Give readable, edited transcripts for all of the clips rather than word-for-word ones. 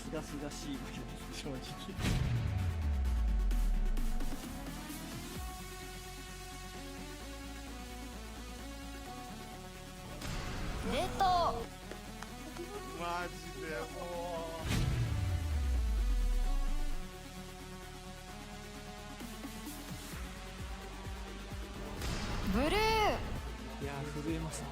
すがすがしいだけです正直。マジでもブルー。いやー震えますね。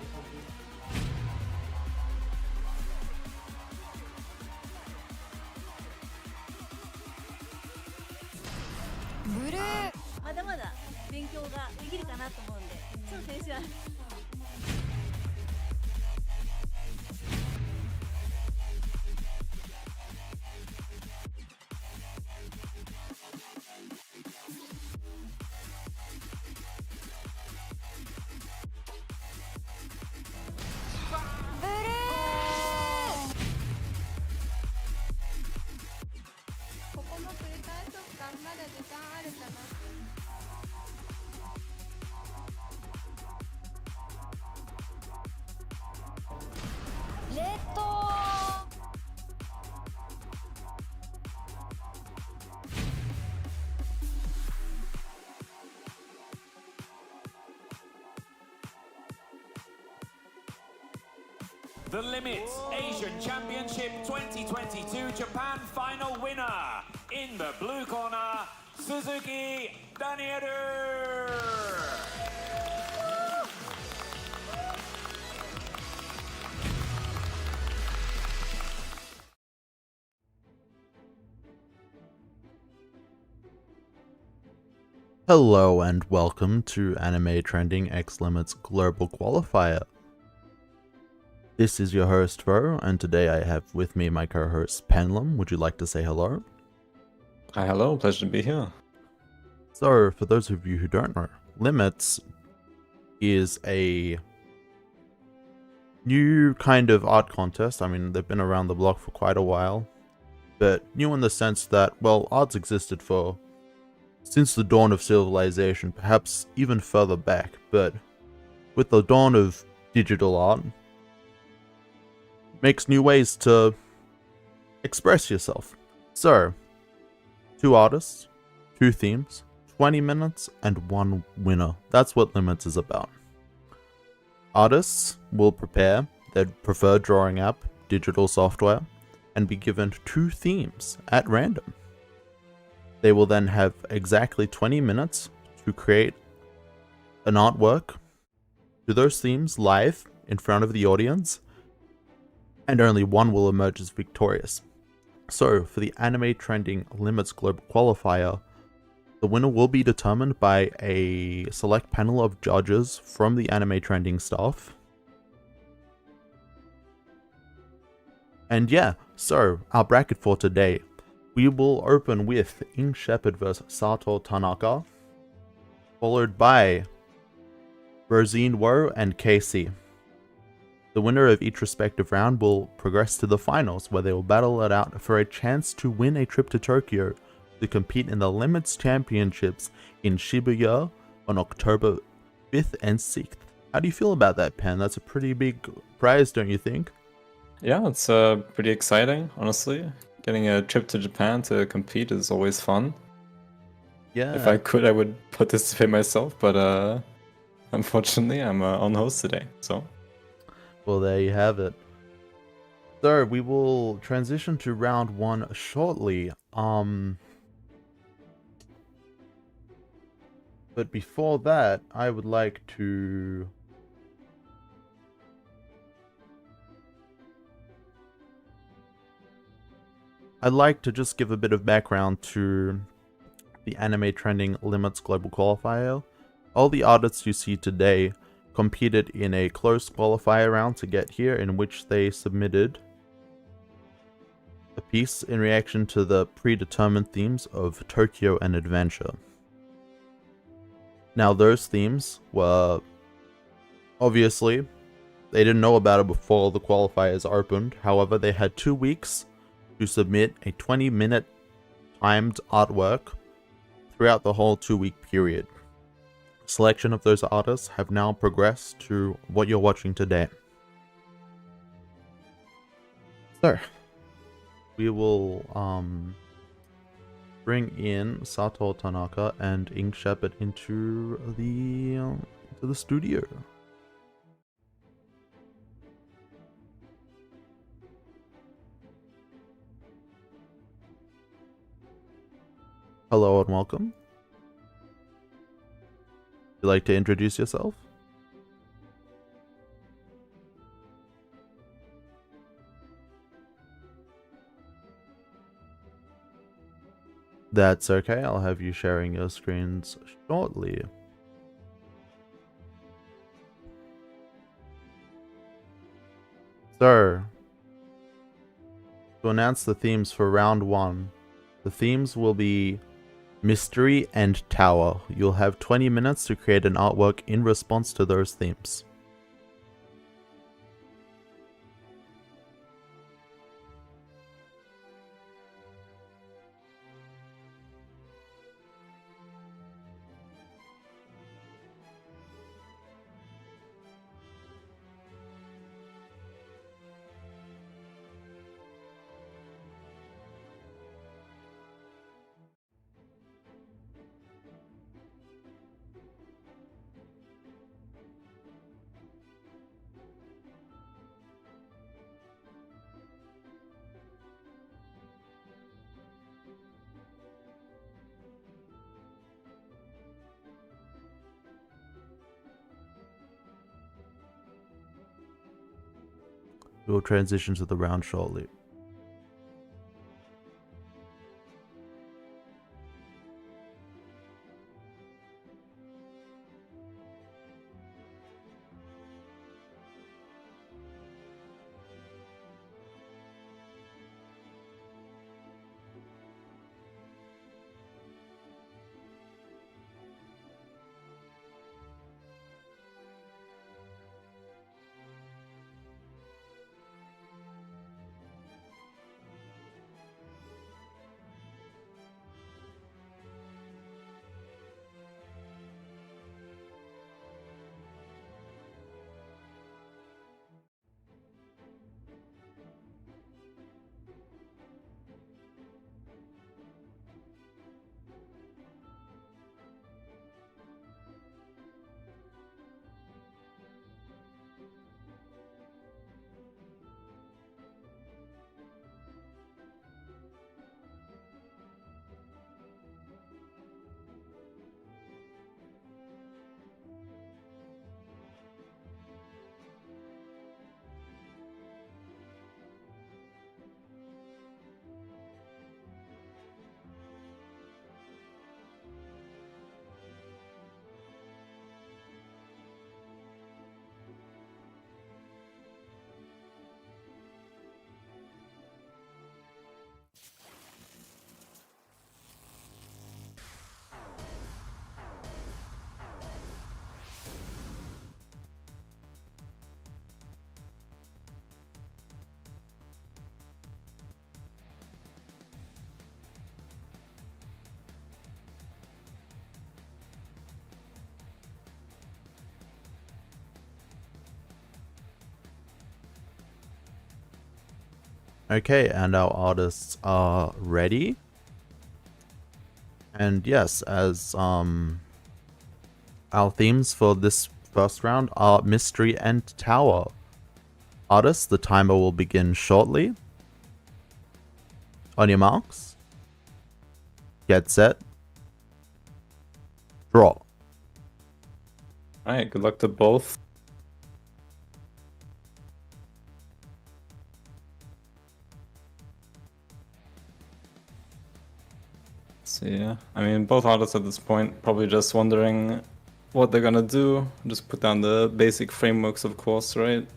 ブルー。まだまだ勉強ができるかなと思うんで、ちょっと練習は。ブルー。ここも繰り返そうか。まだ時間あるかな。レッド。The Limits Asian Championship 2022 Japan final winner in the blue corner, Suzuki Danielu. Hello and welcome to Anime Trending X Limits Global Qualifier. This is your host, Ro, and today I have with me my co-host, Penlum. Would you like to say hello? Hi, hello, pleasure to be here. So, for those of you who don't know, Limits is a new kind of art contest. I mean, they've been around the block for quite a while, but new in the sense that, well, arts existed since the dawn of civilization, perhaps even further back, but with the dawn of digital art, makes new ways to express yourself. So, 2 artists, 2 themes, 20 minutes, and 1 winner. That's what Limits is about. Artists will prepare their preferred drawing app, digital software, and be given 2 themes at random. They will then have exactly 20 minutes to create an artwork to those themes live in front of the audience, and only 1 will emerge as victorious. So, for the Anime Trending Limits Global Qualifier, the winner will be determined by a select panel of judges from the Anime Trending staff. And yeah, so, our bracket for today. We will open with Ing Shepherd vs Sato Tanaka, followed by Rosine Woe and Casey. The winner of each respective round will progress to the finals, where they will battle it out for a chance to win a trip to Tokyo to compete in the Limits Championships in Shibuya on October 5th and 6th. How do you feel about that, Pen? That's a pretty big prize, don't you think? Yeah, it's pretty exciting, honestly. Getting a trip to Japan to compete is always fun. Yeah. If I could, I would participate myself, but unfortunately, I'm on host today, so. Well, there you have it. So, we will transition to round 1 shortly. But before that, I would like to... I'd like to just give a bit of background to the Anime Trending Limits Global Qualifier. All the artists you see today competed in a close qualifier round to get here, in which they submitted a piece in reaction to the predetermined themes of Tokyo and Adventure. Now, those themes were obviously They didn't know about it before the qualifiers opened. However, they had 2 weeks to submit a 20-minute timed artwork throughout the whole 2-week period. Selection of those artists have now progressed to what you're watching today. So, we will bring in Sato Tanaka and Ink Shepherd into the studio. Hello and welcome. Would you like to introduce yourself? That's okay, I'll have you sharing your screens shortly. So, to announce the themes for round 1, the themes will be Mystery and Tower. You'll have 20 minutes to create an artwork in response to those themes. We will transition to the round shortly. Okay, and our artists are ready. And yes, as our themes for this first round are Mystery and Tower. Artists, the timer will begin shortly. On your marks, get set, draw. Alright, good luck to both. See, I mean, both artists at this point probably just wondering what they're gonna do. Just put down the basic frameworks, of course, right?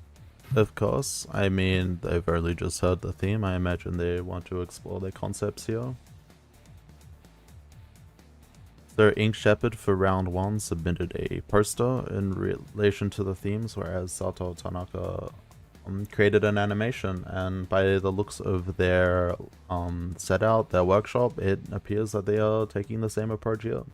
Of course. I mean, they've only just heard the theme. I imagine they want to explore their concepts here. So Ink Shepherd for round 1 submitted a poster in relation to the themes, whereas Sato Tanaka created an animation, and by the looks of their set out, their workshop, it appears that they are taking the same approach here.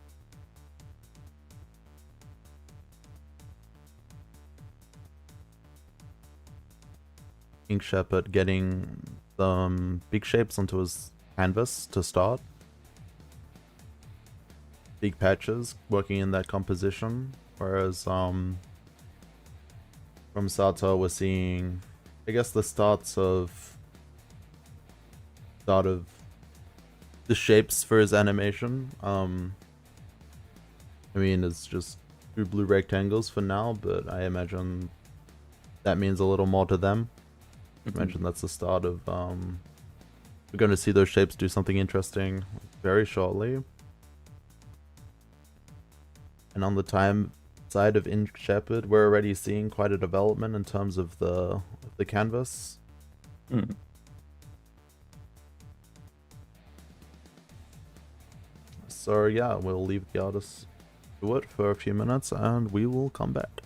Ink Shepherd getting some big shapes onto his canvas to start. Big patches, working in that composition, whereas from Sato we're seeing, I guess, the start of the shapes for his animation. I mean, it's just 2 blue rectangles for now, but I imagine that means a little more to them. I imagine that's the start of we're going to see those shapes do something interesting very shortly. And on the time side of Ink Shepherd, we're already seeing quite a development in terms of the canvas. So yeah, we'll leave the artist to it for a few minutes and we will come back.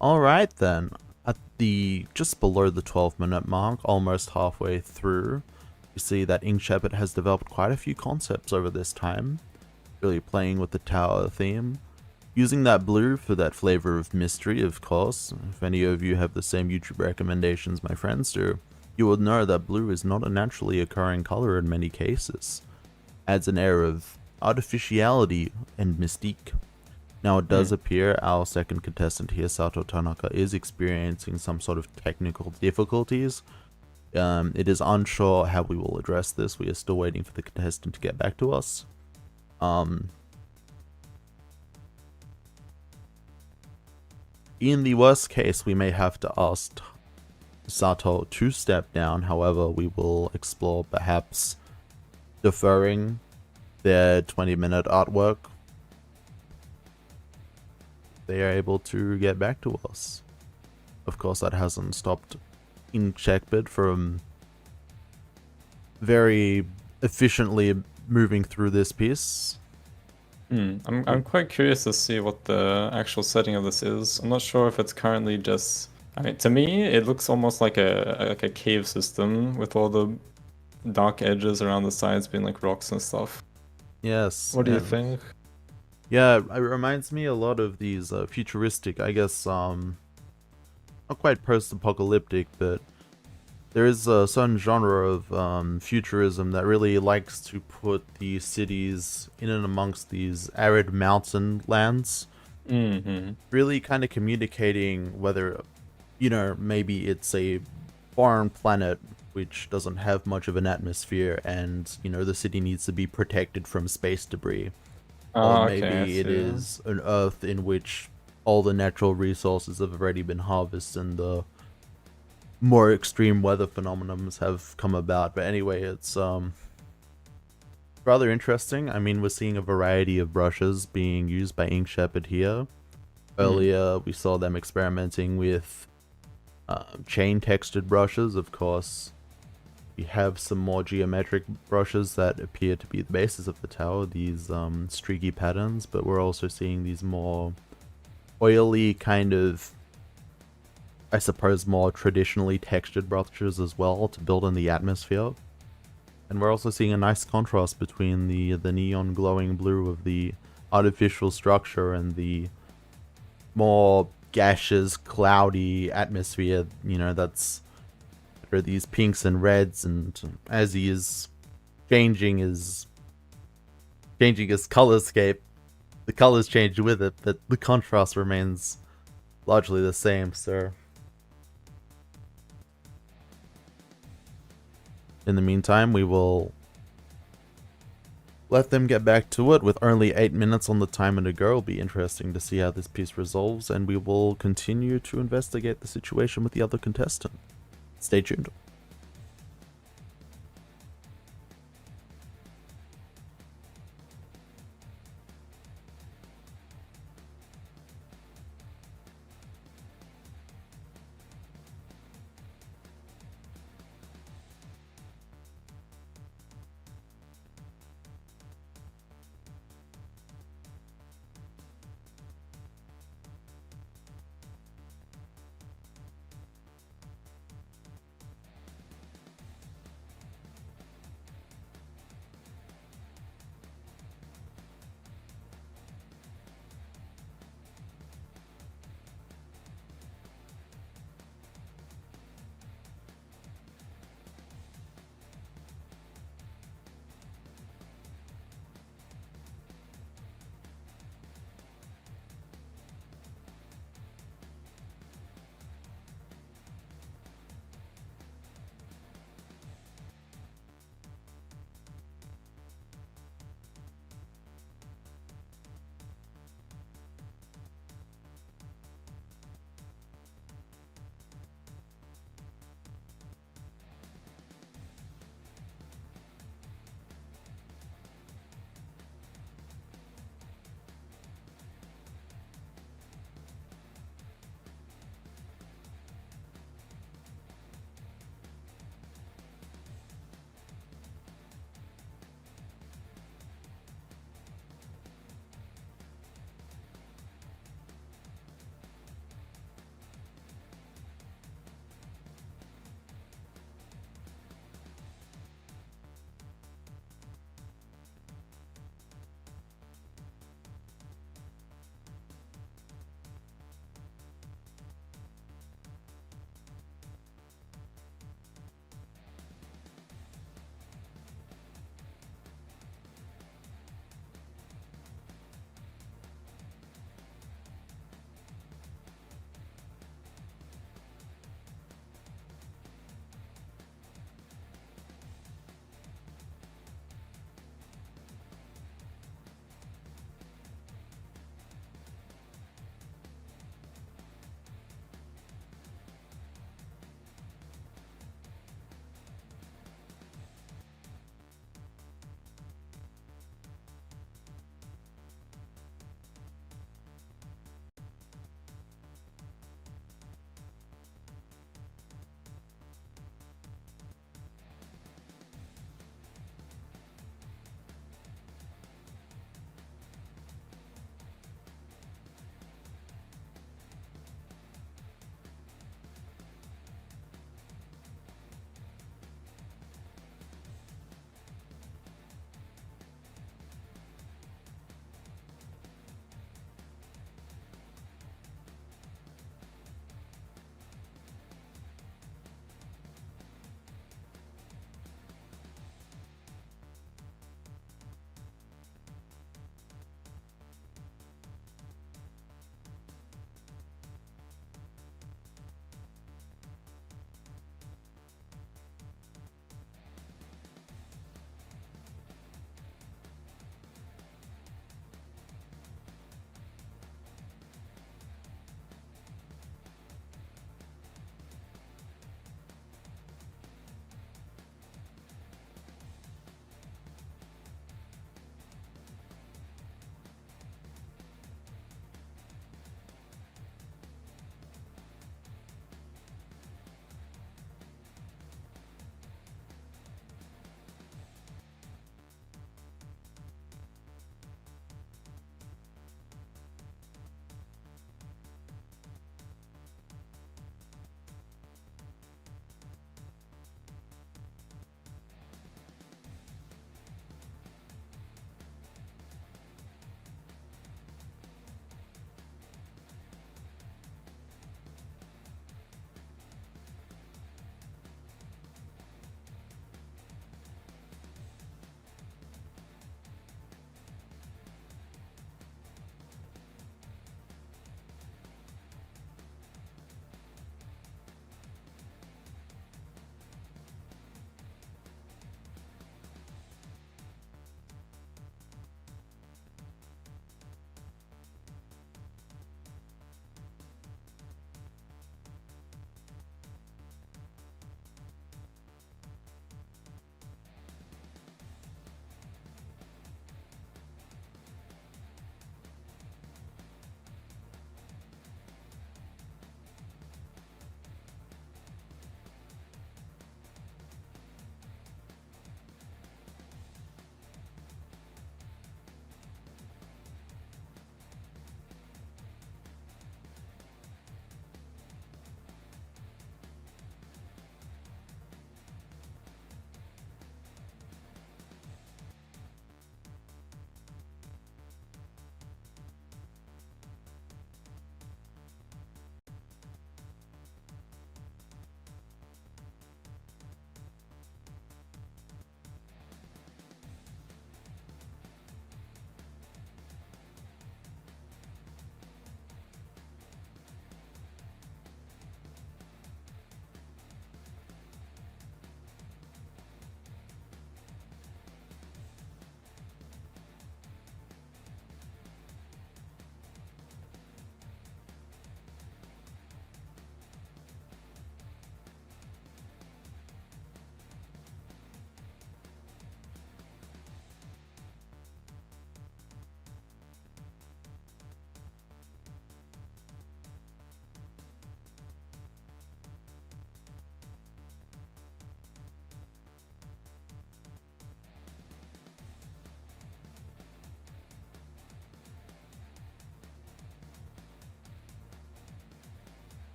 Alright then, at the just below the 12-minute mark, almost halfway through, you see that Ink Shepherd has developed quite a few concepts over this time, really playing with the tower theme, using that blue for that flavor of mystery, of course. If any of you have the same YouTube recommendations my friends do, you will know that blue is not a naturally occurring color in many cases. Adds an air of artificiality and mystique. Now it does appear our second contestant here, Sato Tanaka, is experiencing some sort of technical difficulties. It is unsure how we will address this. We are still waiting for the contestant to get back to us. In the worst case, we may have to ask Sato to step down. However, we will explore perhaps deferring their 20-minute artwork. They are able to get back to us. Of course, that hasn't stopped Ink Shepherd from very efficiently moving through this piece. I'm quite curious to see what the actual setting of this is. I'm not sure if it's currently just... I mean, to me, it looks almost like a cave system with all the dark edges around the sides being like rocks and stuff. Yes. What do you think? Yeah, it reminds me a lot of these futuristic, I guess, not quite post-apocalyptic, but there is a certain genre of futurism that really likes to put the cities in and amongst these arid mountain lands. Really kind of communicating whether, you know, maybe it's a foreign planet which doesn't have much of an atmosphere and, you know, the city needs to be protected from space debris. Or maybe it is an Earth in which all the natural resources have already been harvested and the more extreme weather phenomenons have come about. But anyway, it's rather interesting. I mean, we're seeing a variety of brushes being used by Ink Shepherd here. Earlier, we saw them experimenting with chain textured brushes. Of course, we have some more geometric brushes that appear to be the basis of the tower, these streaky patterns, but we're also seeing these more oily kind of, I suppose, more traditionally textured brushes as well to build in the atmosphere. And we're also seeing a nice contrast between the neon glowing blue of the artificial structure and the more gaseous, cloudy atmosphere, you know, that's are these pinks and reds, and as he is changing his colorscape, the colors change with it, but the contrast remains largely the same, so in the meantime, we will let them get back to it. With only 8 minutes on the timer to go, it'll be interesting to see how this piece resolves, and we will continue to investigate the situation with the other contestant. Stay tuned.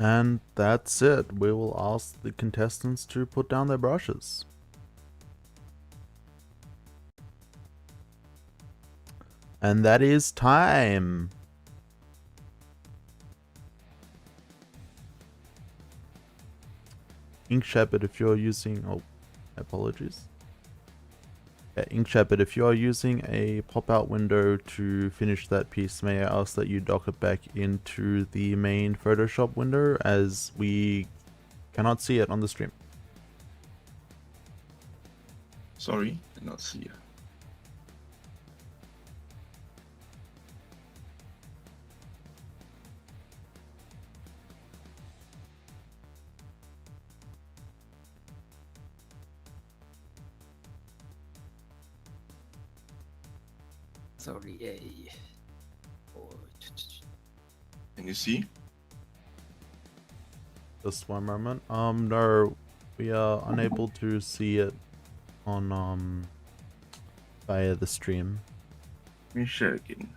And that's it. We will ask the contestants to put down their brushes. And that is time. Ink Shepherd, if you're using... Oh, apologies. Yeah, Ink Shepherd, if you are using a pop-out window to finish that piece, may I ask that you dock it back into the main Photoshop window, as we cannot see it on the stream. Sorry, I cannot see you. Sorry. Can you see? Just one moment. No, we are unable to see it on via the stream. Let me share again.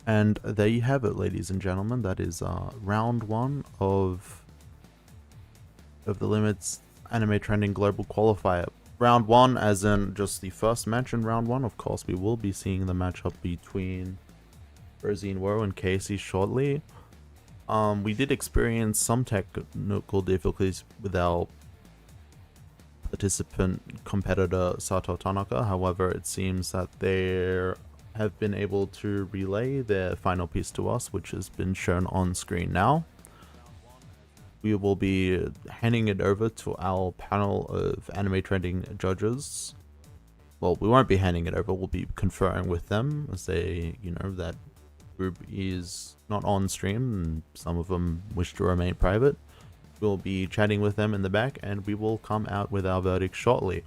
And there you have it, ladies and gentlemen. That is round one of the Limits Anime Trending Global Qualifier. Round one, as in just the first match in round one. Of course, we will be seeing the matchup between Rosine Woe and Casey shortly. We did experience some technical difficulties with our participant competitor Sato Tanaka. However, it seems that they have been able to relay their final piece to us, which has been shown on screen now. We will be handing it over to our panel of anime trending judges. Well, we won't be handing it over, we'll be conferring with them, as they, that group is not on stream and some of them wish to remain private. We'll be chatting with them in the back and we will come out with our verdict shortly.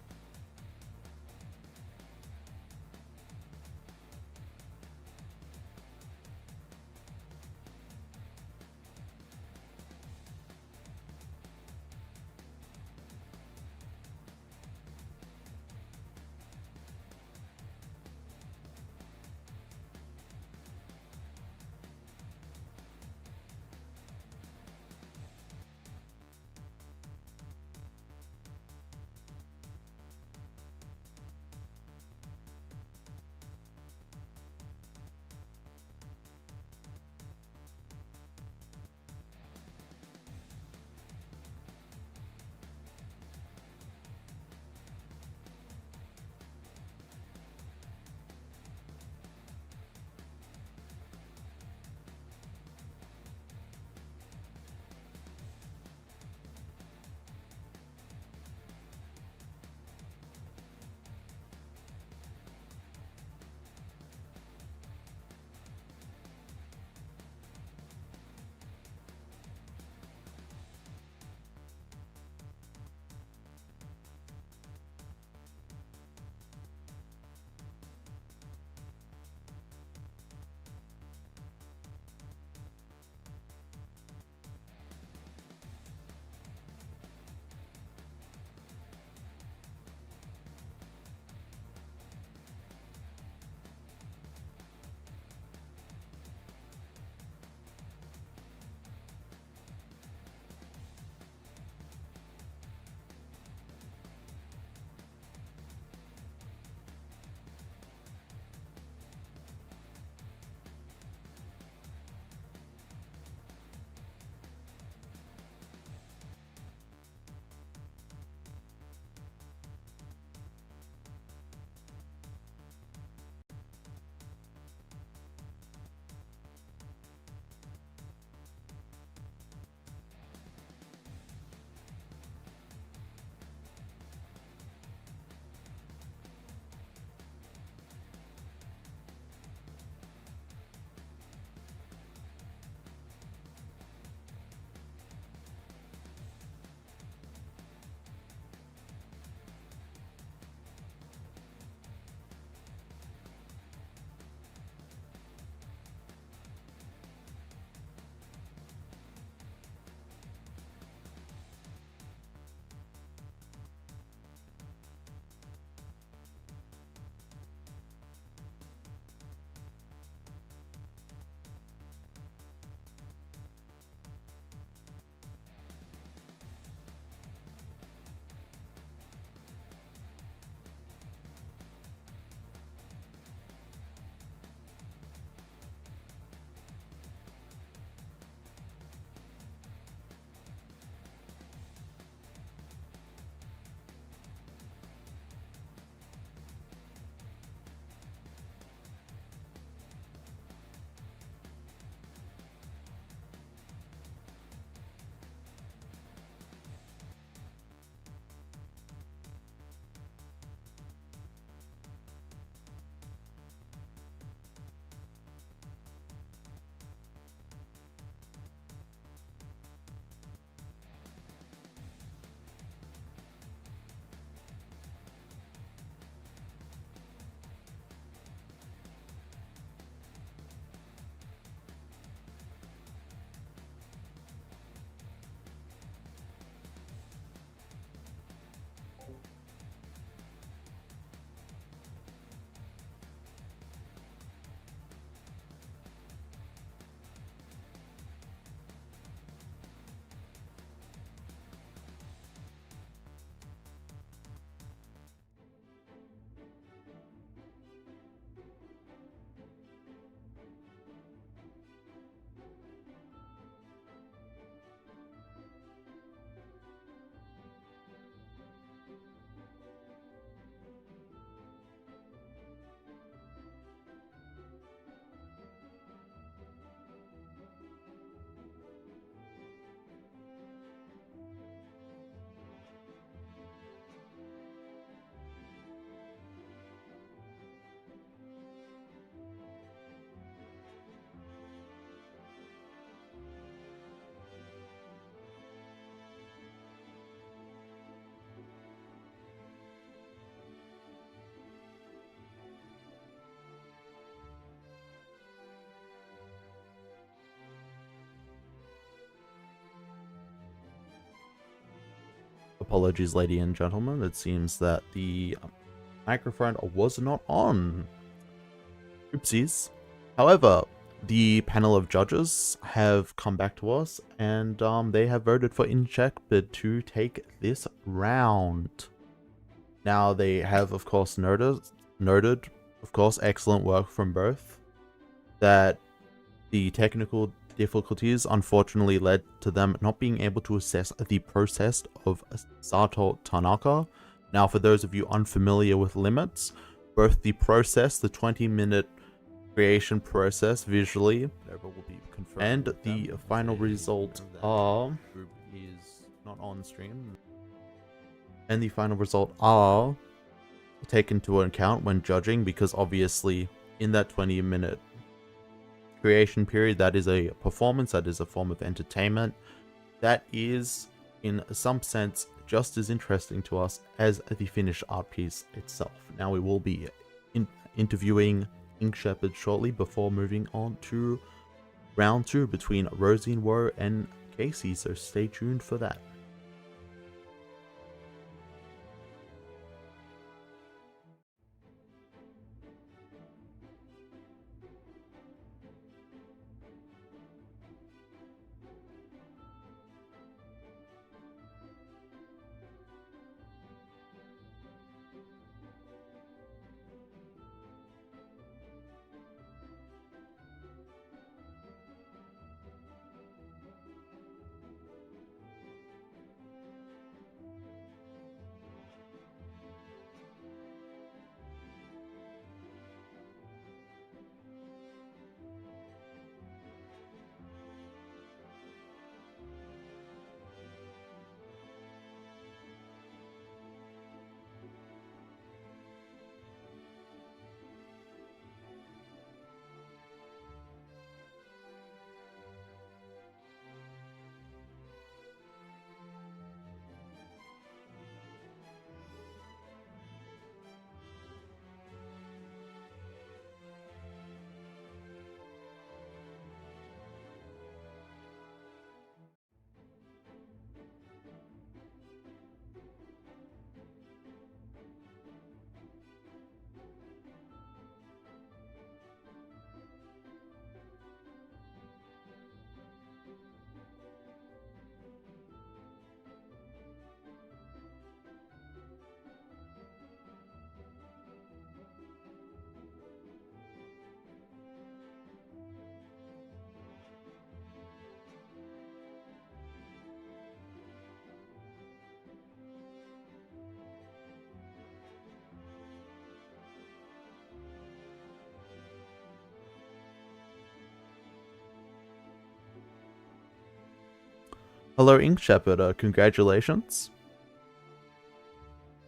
apologies, ladies and gentlemen. It seems that the microphone was not on. Oopsies. However, the panel of judges have come back to us, and they have voted for Inchepid to take this round. Now, they have, of course, noted, of course, excellent work from both, that the technical difficulties unfortunately led to them not being able to assess the process of Sato Tanaka. Now, for those of you unfamiliar with limits, both the process, the 20-minute creation process visually, will be confirmed, and the final result are is not on stream, and the final result are taken into account when judging, because obviously in that 20-minute creation period, that is a performance, that is a form of entertainment, that is in some sense just as interesting to us as the finished art piece itself. Now, we will be interviewing Inchepid shortly before moving on to round 2 between Rosie and Woe and Casey, so stay tuned for that. Hello, Inchepid, congratulations.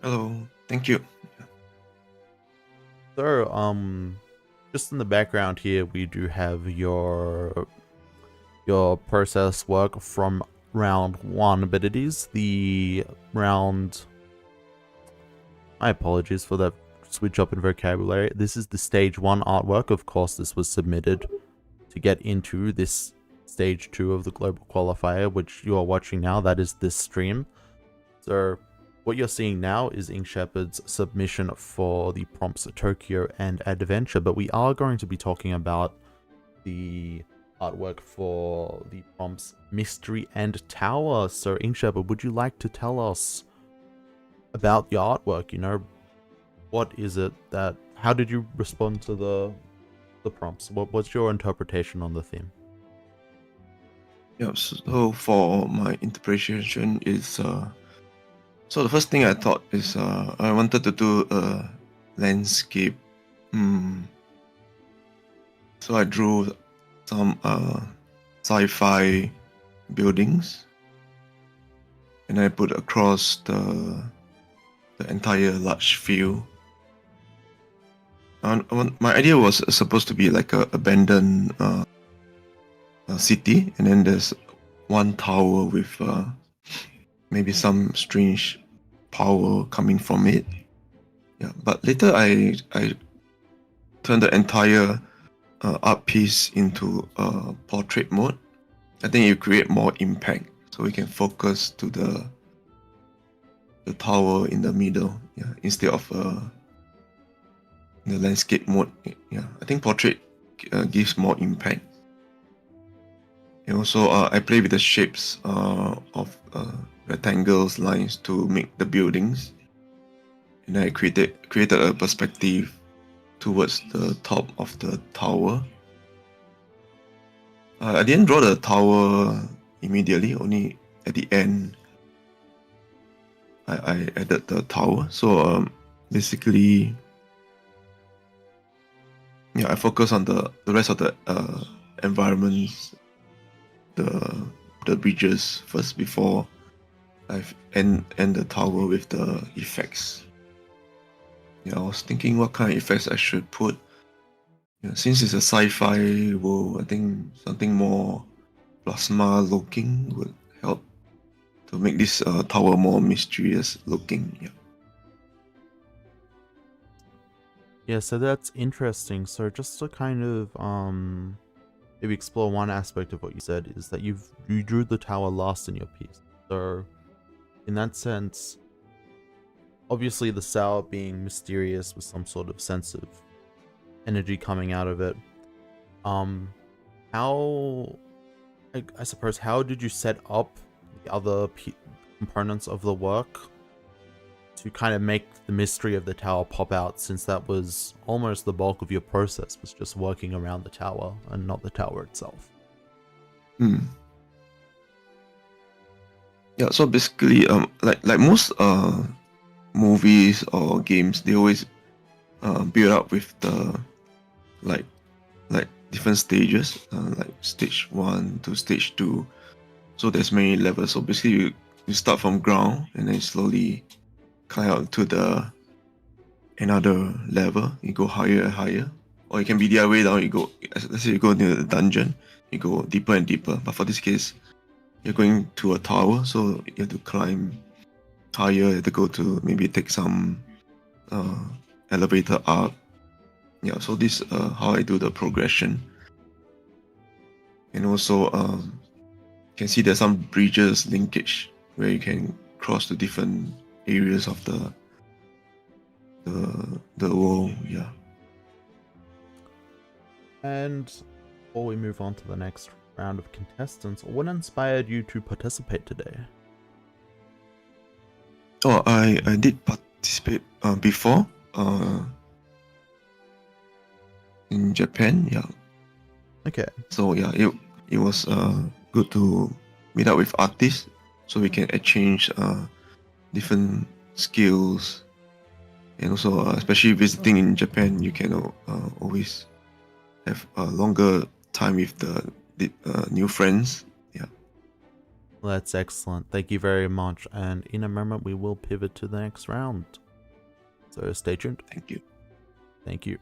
Hello, thank you. So, just in the background here, we do have your process work from round 1, but it is the round... My apologies for that switch up in vocabulary. This is the stage 1 artwork. Of course, this was submitted to get into this stage 2 of the global qualifier, which you are watching now. That is this stream. So what you're seeing now is Inchepid's submission for the prompts Tokyo and Adventure, but we are going to be talking about the artwork for the prompts Mystery and Tower. So Inchepid, would you like to tell us about the artwork? You know, what is it that, how did you respond to the prompts? What's your interpretation on the theme? Yeah, so for my interpretation is so the first thing I thought is I wanted to do a landscape. So I drew some sci-fi buildings, and I put across the entire large field. My idea was supposed to be like a abandoned city, and then there's one tower with maybe some strange power coming from it. Yeah, but later I turned the entire art piece into portrait mode. I think you create more impact, so we can focus to the the tower in the middle, yeah, instead of the landscape mode. Yeah, I think portrait gives more impact. And also, I play with the shapes of rectangles, lines to make the buildings. And I created a perspective towards the top of the tower. I didn't draw the tower immediately, only at the end I added the tower. So basically, yeah, I focus on the rest of the environments, the bridges first before I end the tower with the effects. Yeah, I was thinking what kind of effects I should put. Yeah, since it's a sci-fi world, I think something more plasma looking would help to make this tower more mysterious looking. Yeah. Yeah, so that's interesting. So just to kind of maybe explore one aspect of what you said is that you drew the tower last in your piece. So in that sense, obviously the tower being mysterious with some sort of sense of energy coming out of it. How I suppose how did you set up the other components of the work to kind of make the mystery of the tower pop out, since that was almost the bulk of your process, was just working around the tower and not the tower itself? Yeah, so basically, like most movies or games, they always build up with the like different stages, like stage 1 to stage 2. So there's many levels. So basically, you start from ground and then slowly climb up to the another level. You go higher and higher, or you can be the other way down. You go, let's say you go near the dungeon, you go deeper and deeper. But for this case, you're going to a tower, so you have to climb higher. You have to go to maybe take some elevator up. Yeah, so this how I do the progression. And also, you can see there's some bridges linkage where you can cross to different areas of the world. Yeah. And before we move on to the next round of contestants, what inspired you to participate today? Oh, I did participate before in Japan. Yeah. Okay. So yeah, it was good to meet up with artists so we can exchange different skills, and also especially visiting in Japan, you can always have a longer time with the new friends. Yeah. Well, that's excellent. Thank you very much. And in a moment, we will pivot to the next round. So stay tuned. Thank you. Thank you.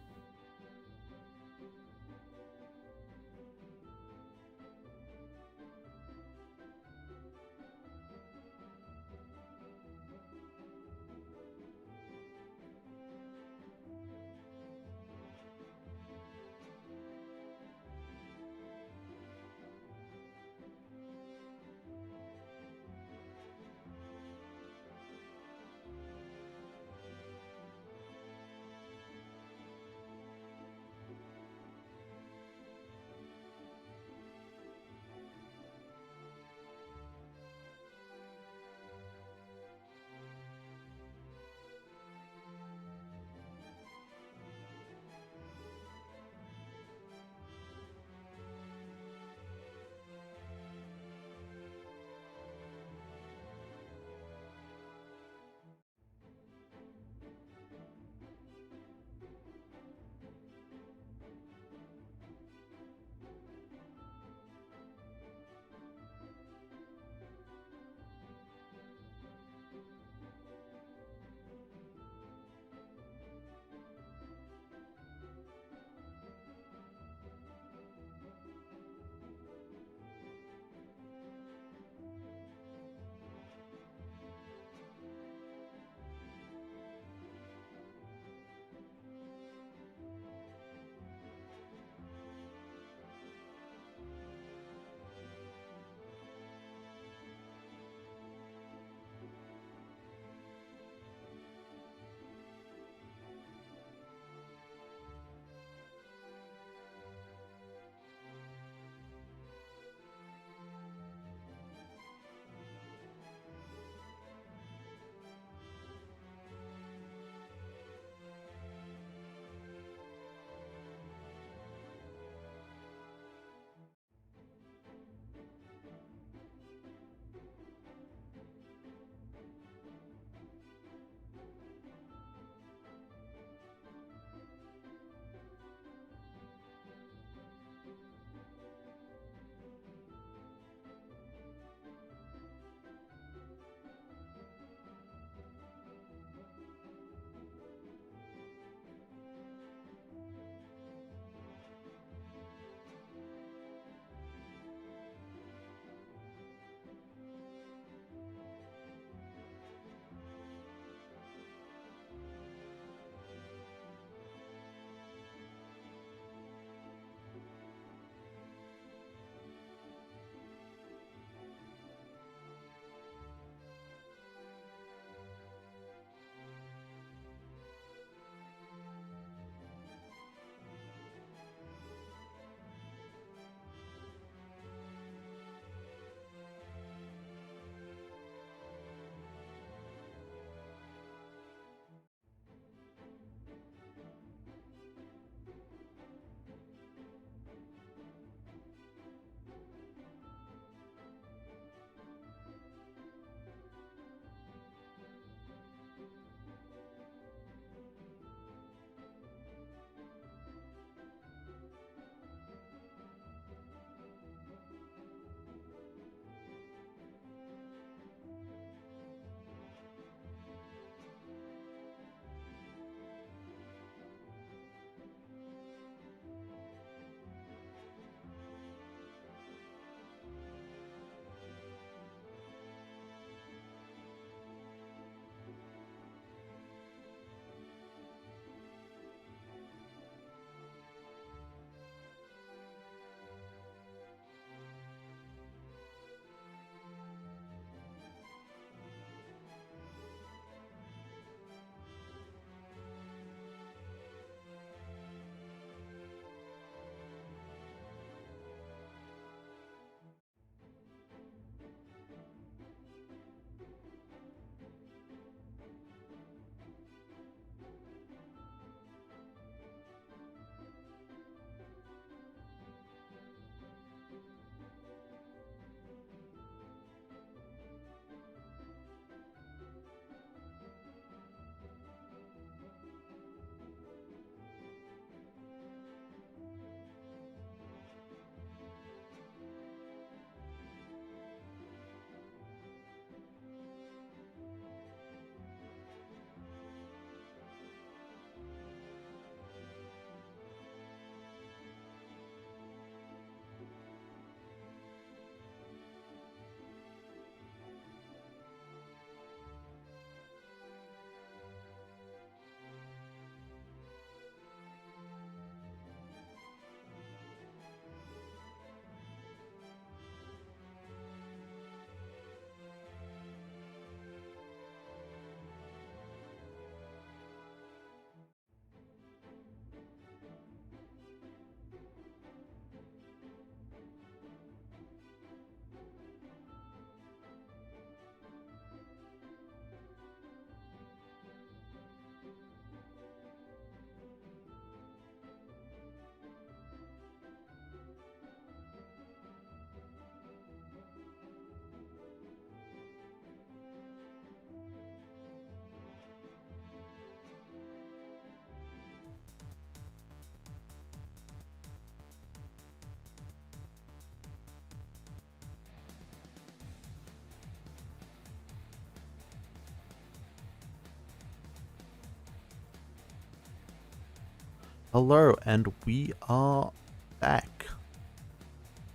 Hello, and we are back.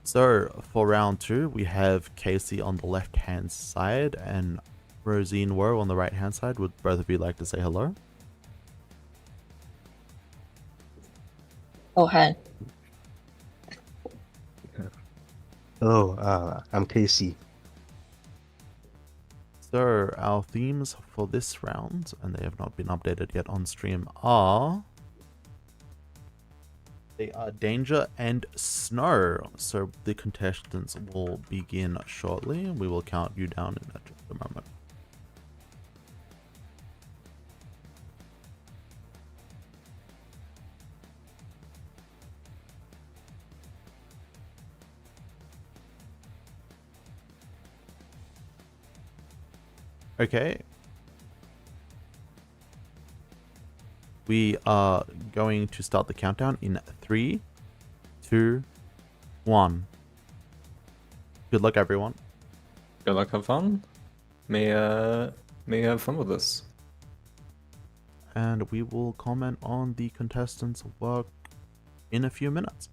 So, for round 2, we have Casey on the left-hand side and Rosine Woe on the right-hand side. Would both of you like to say hello? Oh, hi. Hello, I'm Casey. So, our themes for this round, and they have not been updated yet on stream, are... They are danger and snow. So the contestants will begin shortly. We will count you down in just a moment. Okay. We are going to start the countdown in 3, 2, 1. Good luck, everyone. Good luck, have fun. May you have fun with this. And we will comment on the contestants' work in a few minutes.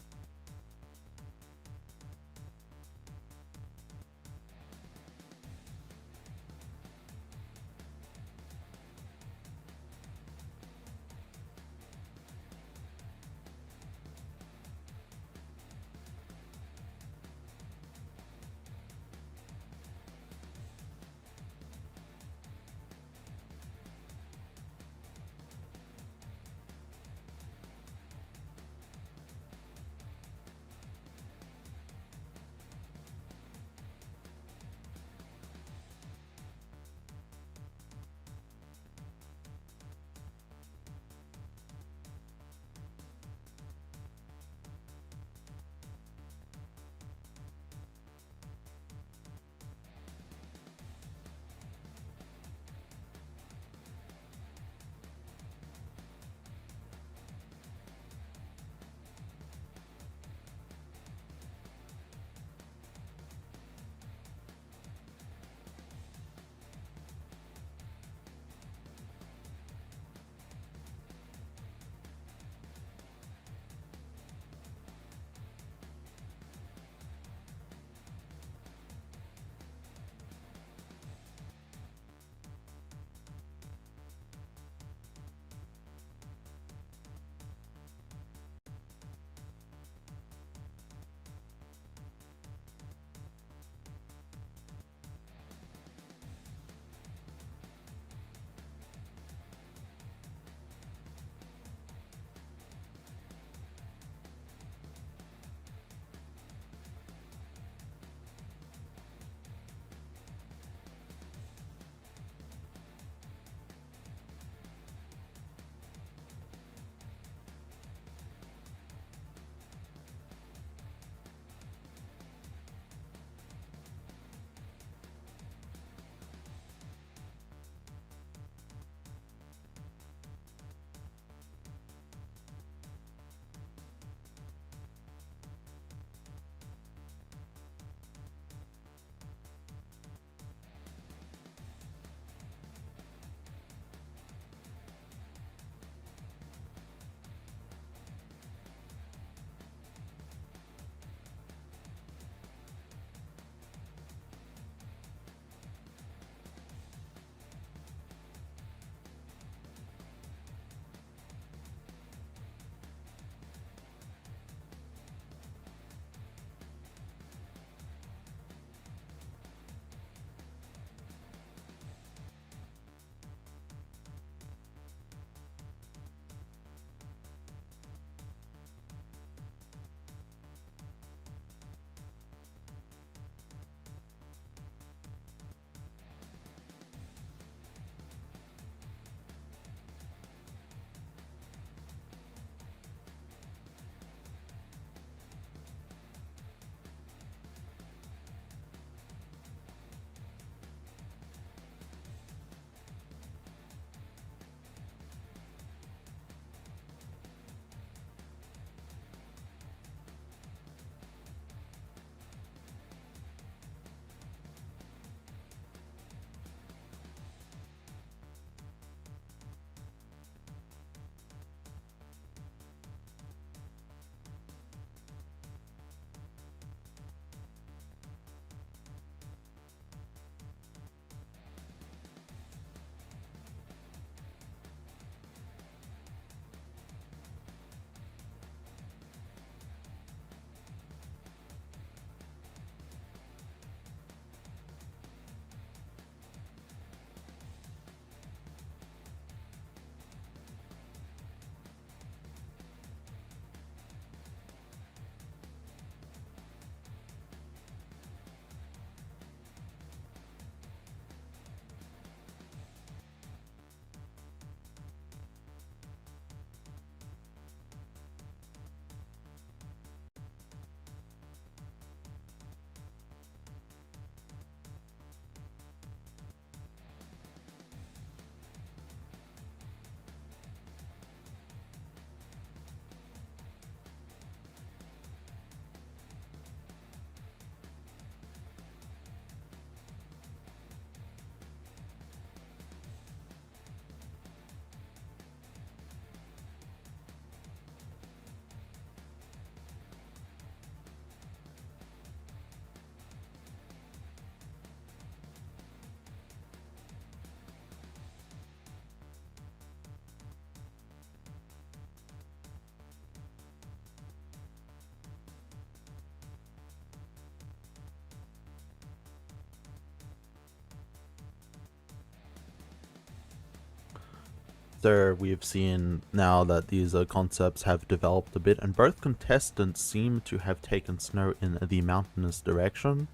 So we've seen now that these concepts have developed a bit, and both contestants seem to have taken snow in the mountainous direction.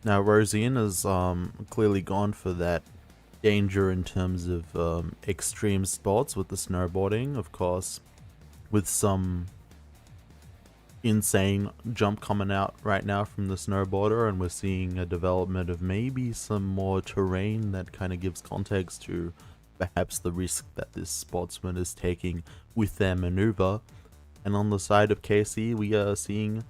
Now Rosine has clearly gone for that danger in terms of extreme spots with the snowboarding, of course, with some insane jump coming out right now from the snowboarder, and we're seeing a development of maybe some more terrain that kind of gives context to perhaps the risk that this sportsman is taking with their maneuver. And on the side of KC, we are seeing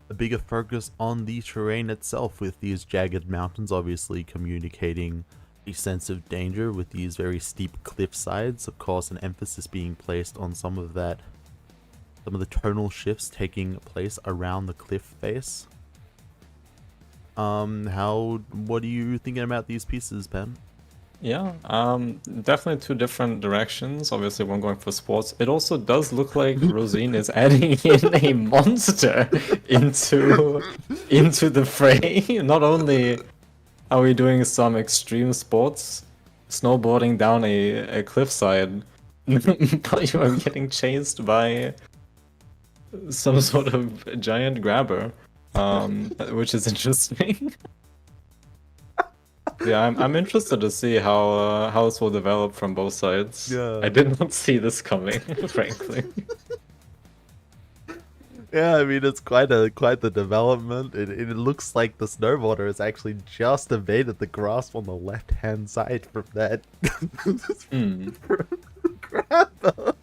a bigger focus on the terrain itself, with these jagged mountains obviously communicating a sense of danger with these very steep cliff sides. Of course, an emphasis being placed on some of the tonal shifts taking place around the cliff face. What are you thinking about these pieces, Ben? Yeah, definitely two different directions. Obviously, one going for sports. It also does look like Rosine is adding in a monster into the fray. Not only are we doing some extreme sports, snowboarding down a cliffside, but you are getting chased by some sort of giant grabber, which is interesting. Yeah, I'm interested to see how this will develop from both sides. Yeah. I did not see this coming, frankly. Yeah, I mean, it's quite the development. It looks like the snowboarder has actually just evaded the grasp on the left hand side from that grabber.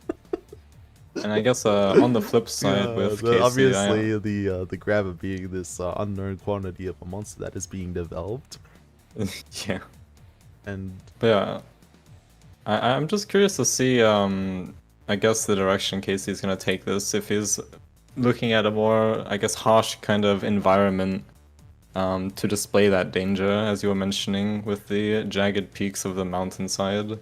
And I guess on the flip side with Casey, obviously the grabber being this unknown quantity of a monster that is being developed. Yeah. And but yeah, I'm just curious to see I guess the direction Casey's gonna take this, if he's looking at a more, I guess, harsh kind of environment to display that danger, as you were mentioning, with the jagged peaks of the mountainside.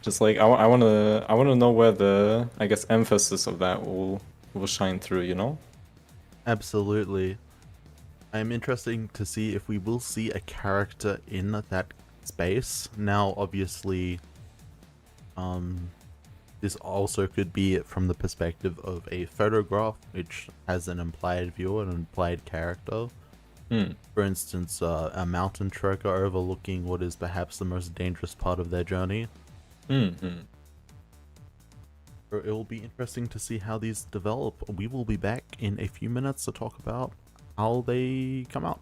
Just like I want to know where the, I guess, emphasis of that will shine through, you know? Absolutely. I'm interested to see if we will see a character in that space. Now, obviously, this also could be from the perspective of a photograph, which has an implied viewer, an implied character. For instance, a mountain trekker overlooking what is perhaps the most dangerous part of their journey. It will be interesting to see how these develop. We will be back in a few minutes to talk about how they come out.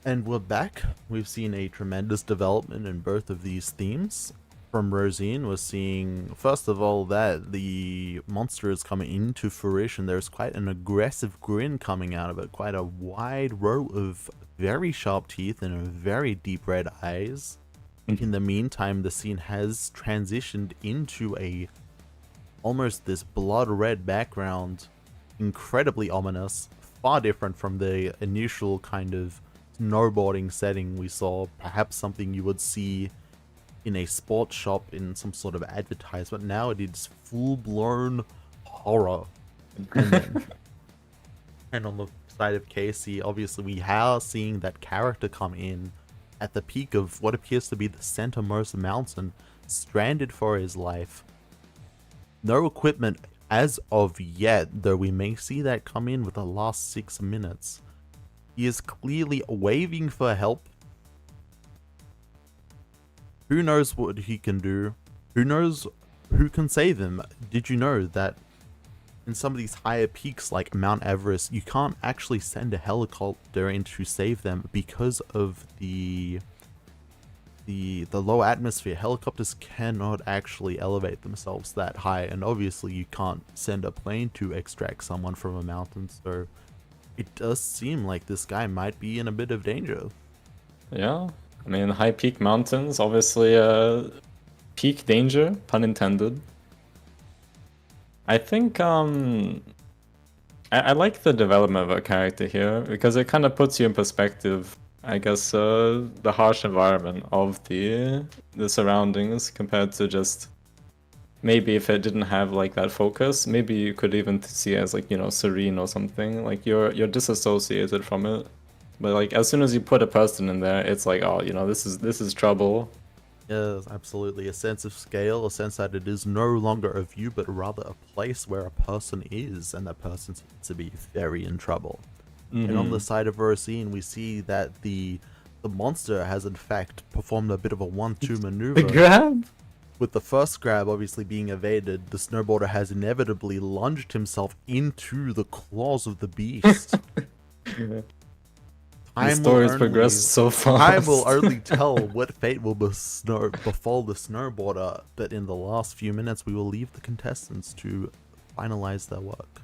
And we're back. We've seen a tremendous development in both of these themes. From Rosine, we're seeing, first of all, that the monster is coming into fruition. There's quite an aggressive grin coming out of it, quite a wide row of very sharp teeth and very deep red eyes. In the meantime, the scene has transitioned into almost this blood red background, incredibly ominous, far different from the initial kind of snowboarding setting we saw, perhaps something you would see in a sports shop in some sort of advertisement. Now it is full-blown horror. And on the side of Casey, obviously we are seeing that character come in at the peak of what appears to be the centermost mountain, stranded for his life. No equipment as of yet, though we may see that come in with the last 6 minutes. He is clearly waving for help. Who knows what he can do? Who knows who can save him? Did you know that in some of these higher peaks like Mount Everest, you can't actually send a helicopter in to save them because of the low atmosphere? Helicopters cannot actually elevate themselves that high, and obviously you can't send a plane to extract someone from a mountain, so it does seem like this guy might be in a bit of danger. Yeah, I mean, high peak mountains, obviously peak danger, pun intended. I think I like the development of a character here, because it kind of puts you in perspective, I guess, the harsh environment of the surroundings compared to just, maybe if it didn't have like that focus, maybe you could even see it as like, you know, serene or something, like you're disassociated from it. But like as soon as you put a person in there, it's like, oh, you know, this is trouble. Yes, absolutely. A sense of scale, a sense that it is no longer a view, but rather a place where a person is, and that person seems to be very in trouble. And on the side of Rosine, we see that the monster has in fact performed a bit of a 1-2 maneuver. The grab? With the first grab obviously being evaded, the snowboarder has inevitably lunged himself into the claws of the beast. The story's progressed so fast. Time will only tell what fate will befall the snowboarder, but in the last few minutes we will leave the contestants to finalize their work.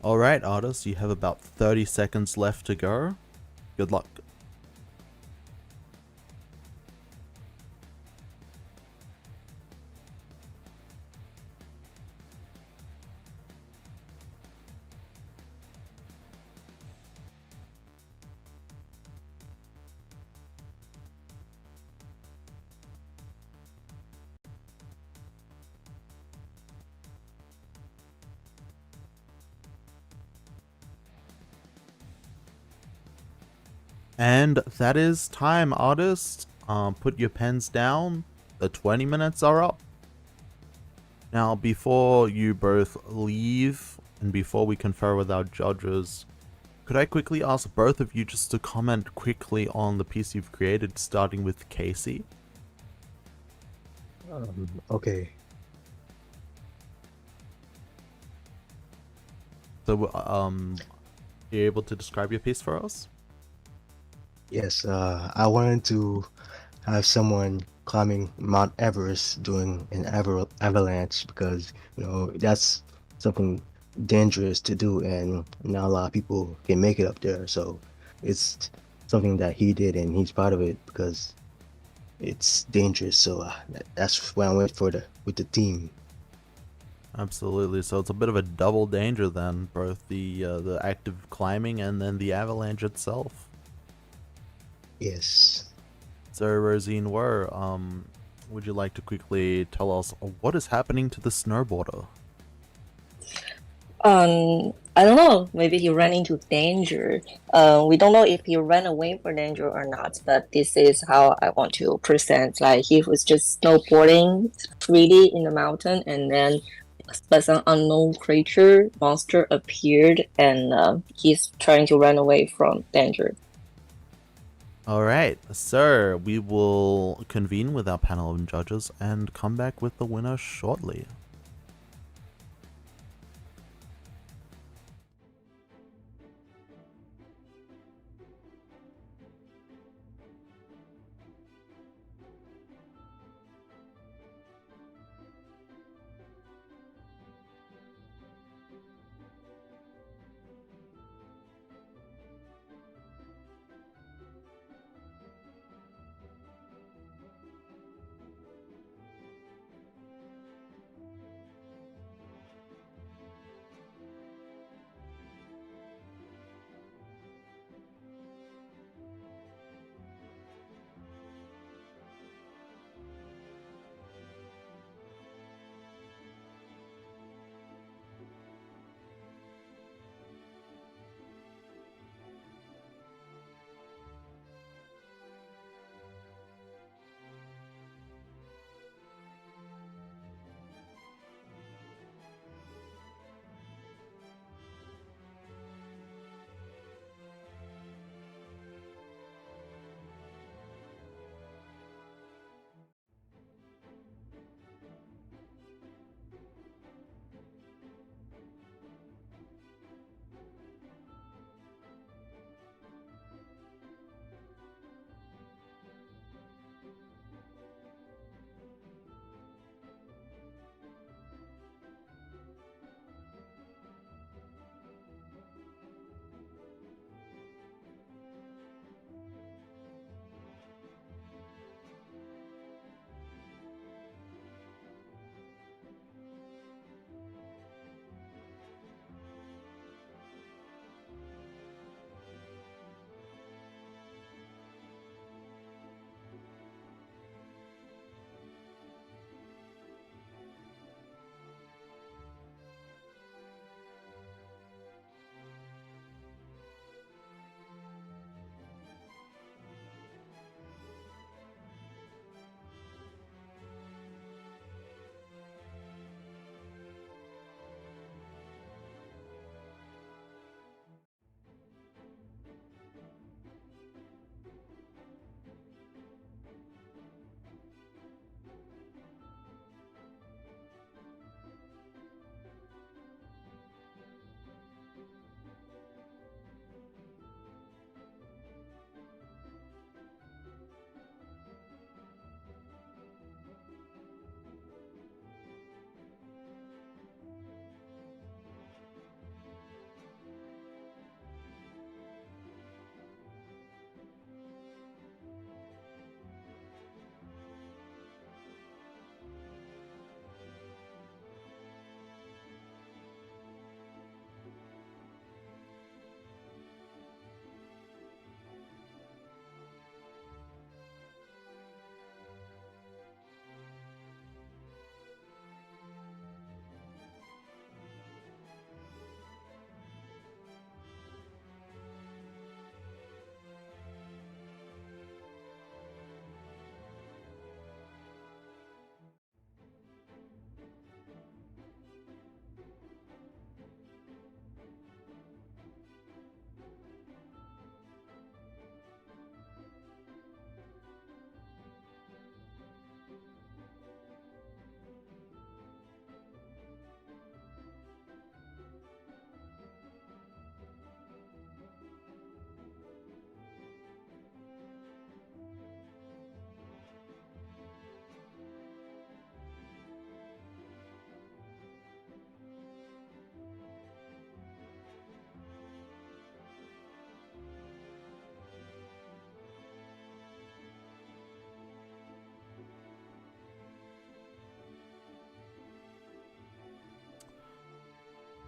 Alright, artists, you have about 30 seconds left to go. Good luck. And that is time, artists. Put your pens down. The 20 minutes are up. Now, before you both leave, and before we confer with our judges, could I quickly ask both of you just to comment quickly on the piece you've created, starting with Casey? Okay. So, are you able to describe your piece for us? Yes, I wanted to have someone climbing Mount Everest doing an avalanche because, you know, that's something dangerous to do and not a lot of people can make it up there. So it's something that he did and he's proud of it because it's dangerous. So that's what I went for with the team. Absolutely. So it's a bit of a double danger then, both the active climbing and then the avalanche itself. Yes. So Rosine Wer, would you like to quickly tell us what is happening to the snowboarder? I don't know. Maybe he ran into danger. We don't know if he ran away from danger or not, but this is how I want to present. Like he was just snowboarding freely in the mountain, and then some unknown monster appeared, and he's trying to run away from danger. Alright, so we will convene with our panel of judges and come back with the winner shortly.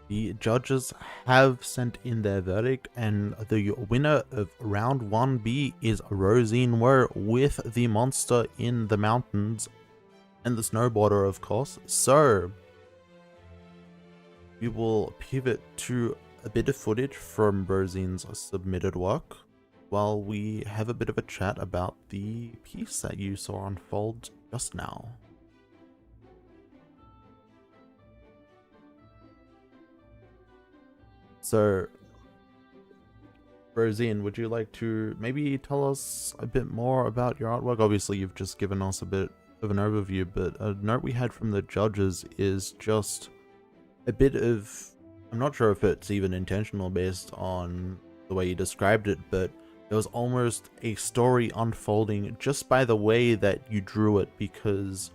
The judges have sent in their verdict, and the winner of round 1B is Rosine Wu with the monster in the mountains and the snowboarder, of course. So we will pivot to a bit of footage from Rosine's submitted work while we have a bit of a chat about the piece that you saw unfold just now. So, Rosine, would you like to maybe tell us a bit more about your artwork? Obviously, you've just given us a bit of an overview, but a note we had from the judges is just a bit of, I'm not sure if it's even intentional based on the way you described it, but there was almost a story unfolding just by the way that you drew it, because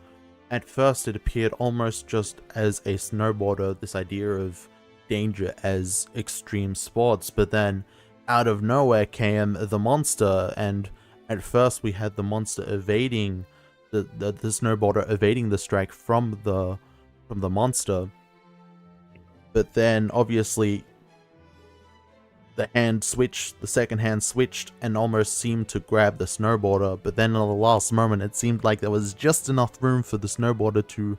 at first it appeared almost just as a snowboarder, this idea of danger as extreme sports, but then out of nowhere came the monster, and at first we had the monster evading the snowboarder evading the strike from the monster, but then obviously the second hand switched and almost seemed to grab the snowboarder, but then in the last moment it seemed like there was just enough room for the snowboarder to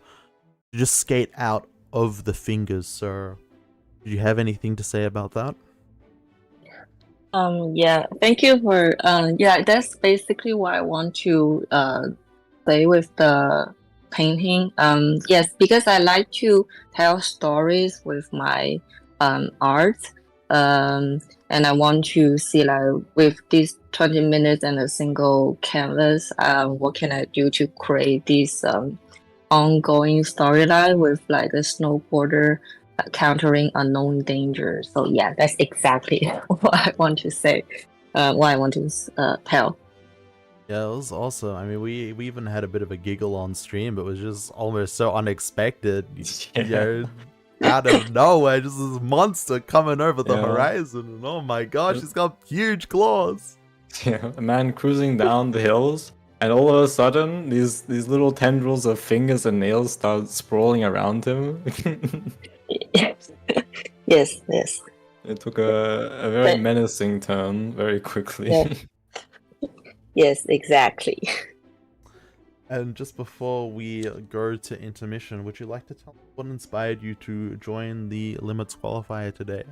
just skate out of the fingers. So do you have anything to say about that? Yeah, thank you for yeah, that's basically what I want to say with the painting. Yes, because I like to tell stories with my art. And I want to see, like, with these 20 minutes and a single canvas, what can I do to create this ongoing storyline with like a snowboarder countering unknown danger. So yeah, that's exactly what I want to say, what I want to tell. Yeah, it was awesome. I mean, we even had a bit of a giggle on stream, but it was just almost so unexpected. You know, out of nowhere, just this monster coming over the horizon, and oh my gosh, he's got huge claws. Yeah, a man cruising down the hills, and all of a sudden, these little tendrils of fingers and nails start sprawling around him. Yes, yes. It took a very menacing turn very quickly. Yeah. Yes, exactly. And just before we go to intermission, would you like to tell us what inspired you to join the Limits qualifier today?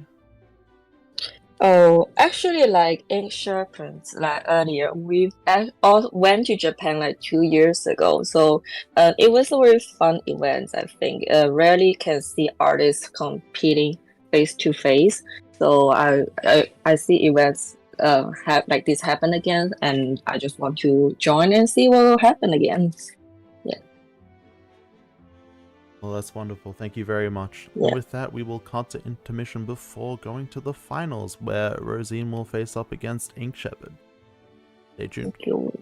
Oh, actually, like in Sharpens, like earlier, we all went to Japan like 2 years ago. So it was a very fun event, I think. Rarely can see artists competing face to face. So I see events have like this happen again, and I just want to join and see what will happen again. Yeah. Well, that's wonderful. Thank you very much. Yeah. And with that, we will cut to intermission before going to the finals, where Rosine will face up against Ink Shepherd. Stay tuned. Thank you.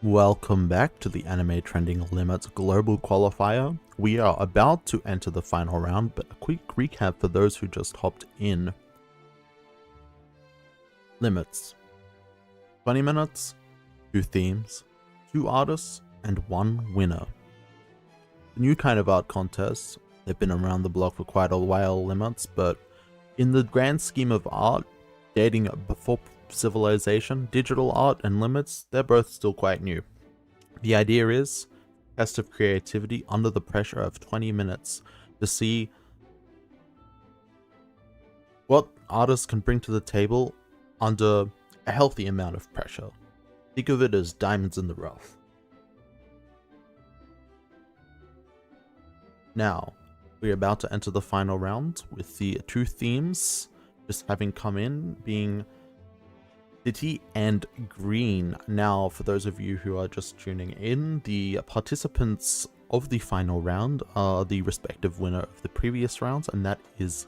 Welcome back to the Anime Trending Limits Global Qualifier. We are about to enter the final round, but a quick recap for those who just hopped in. Limits: 20 minutes, 2 themes, 2 artists, and 1 winner. The new kind of art contests, they've been around the block for quite a while, limits, but in the grand scheme of art, dating before civilization, digital art and limits, they're both still quite new. The idea is test of creativity under the pressure of 20 minutes to see what artists can bring to the table under a healthy amount of pressure. Think of it as diamonds in the rough. Now, we're about to enter the final round with the 2 themes just having come in, being City and Green. Now, for those of you who are just tuning in, the participants of the final round are the respective winner of the previous rounds, and that is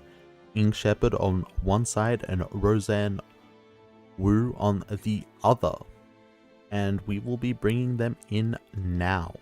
Ing Shepherd on one side and Roseanne Wu on the other. And we will be bringing them in now.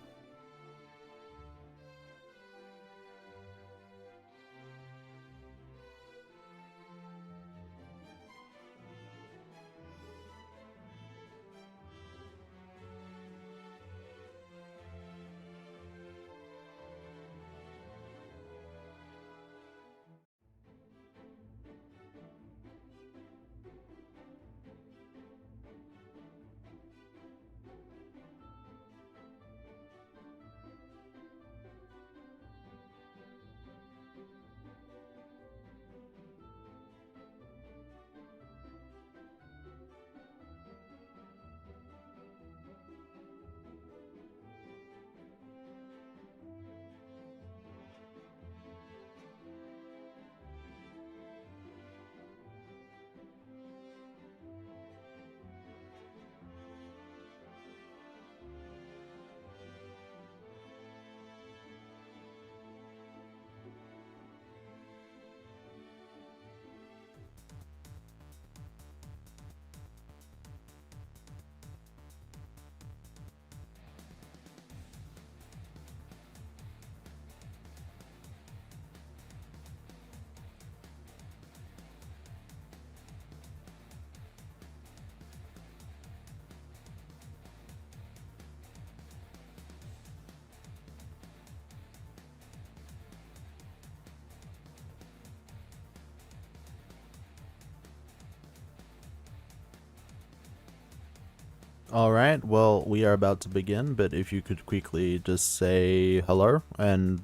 Alright, well, we are about to begin, but if you could quickly just say hello and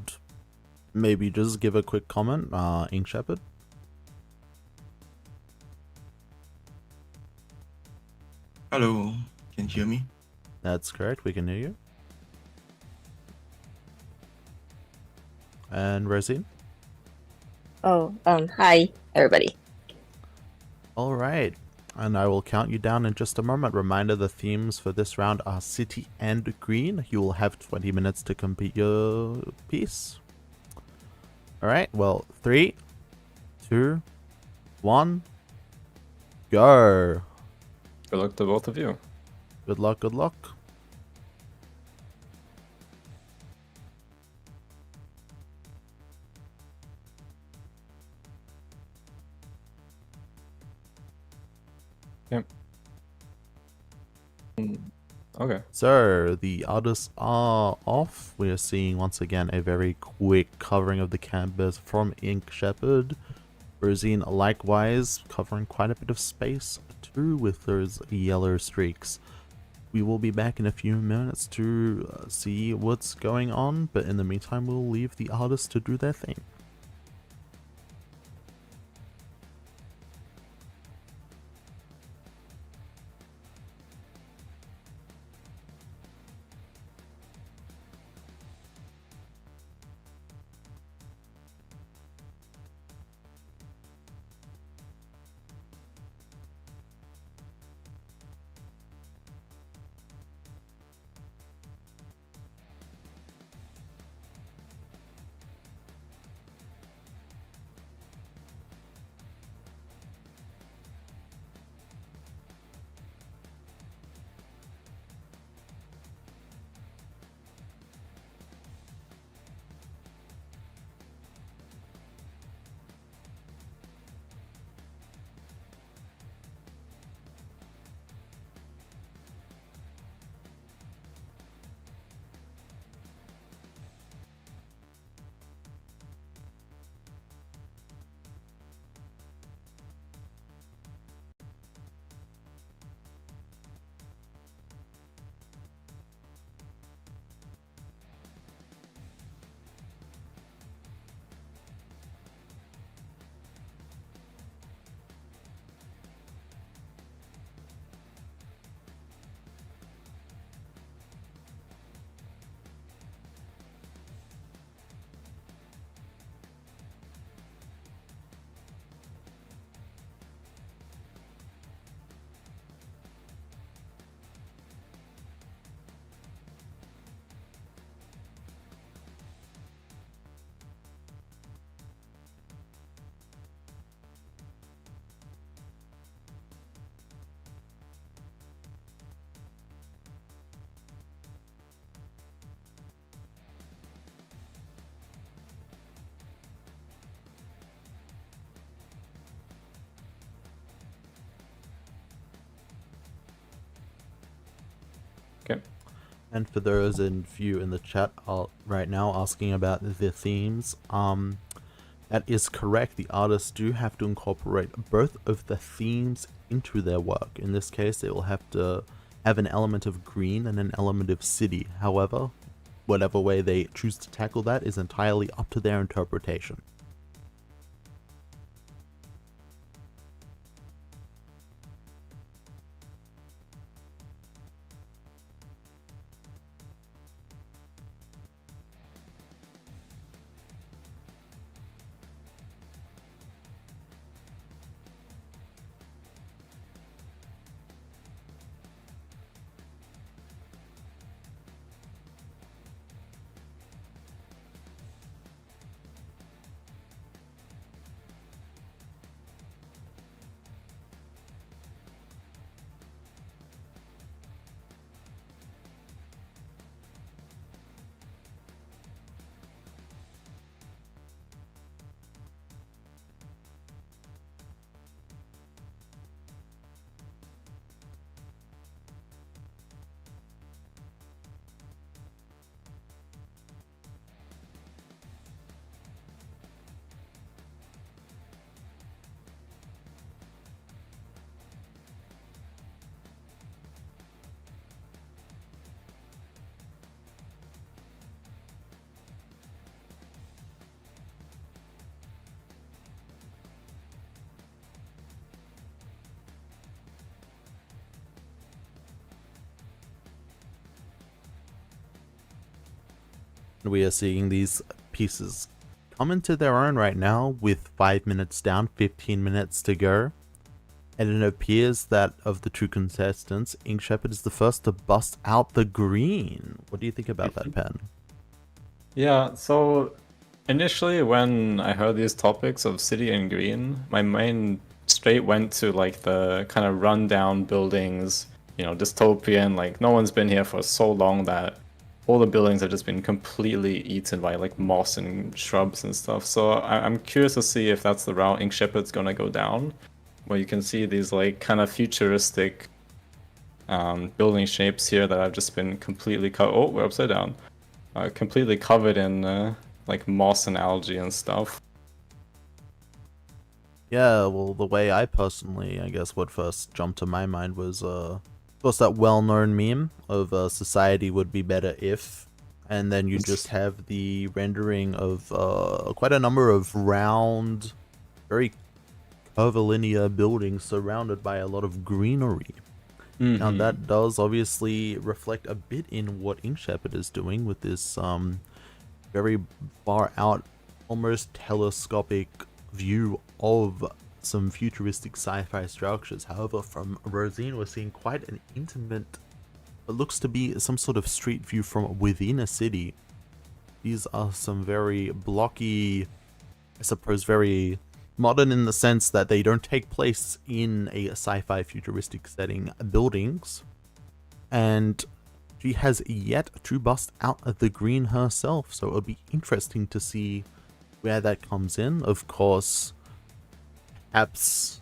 maybe just give a quick comment, Ing Shepherd. Hello, can you hear me? That's correct, we can hear you. And Rosine? Oh, hi, everybody. Alright, and I will count you down in just a moment. Reminder, the themes for this round are City and Green. You will have 20 minutes to complete your piece. Alright, well, 3, 2, 1, go! Good luck to both of you. Good luck, good luck. Yep. Okay. So, the artists are off. We are seeing once again a very quick covering of the canvas from Ink Shepherd. Rosine likewise covering quite a bit of space too with those yellow streaks. We will be back in a few minutes to see what's going on, but in the meantime we'll leave the artists to do their thing. And for those of you in the chat right now asking about the themes, that is correct. The artists do have to incorporate both of the themes into their work. In this case, they will have to have an element of green and an element of city. However, whatever way they choose to tackle that is entirely up to their interpretation. We are seeing these pieces come into their own right now with 5 minutes down, 15 minutes to go. And it appears that of the two contestants, Ink Shepherd is the first to bust out the green. What do you think about that, Pen? Yeah, so initially when I heard these topics of city and green, my mind straight went to like the kind of rundown buildings, you know, dystopian, like no one's been here for so long that all the buildings have just been completely eaten by like moss and shrubs and stuff. So I'm curious to see if that's the route Ink Shepherd's gonna go down, where you can see these like kind of futuristic building shapes here that have just been completely covered. Oh, we're upside down. Completely covered in like moss and algae and stuff. Yeah, well, the way I personally, I guess what first jumped to my mind was, of course, that well-known meme of society would be better if, and then you just have the rendering of quite a number of round, very curvilinear buildings surrounded by a lot of greenery. Now that does obviously reflect a bit in what Ink Shepherd is doing with this very far out, almost telescopic view of some futuristic sci-fi structures. However, from Rosine, we're seeing quite an intimate, what looks to be some sort of street view from within a city. These are some very blocky, I suppose very modern in the sense that they don't take place in a sci-fi futuristic setting buildings. And she has yet to bust out of the green herself, so it'll be interesting to see where that comes in. Of course, perhaps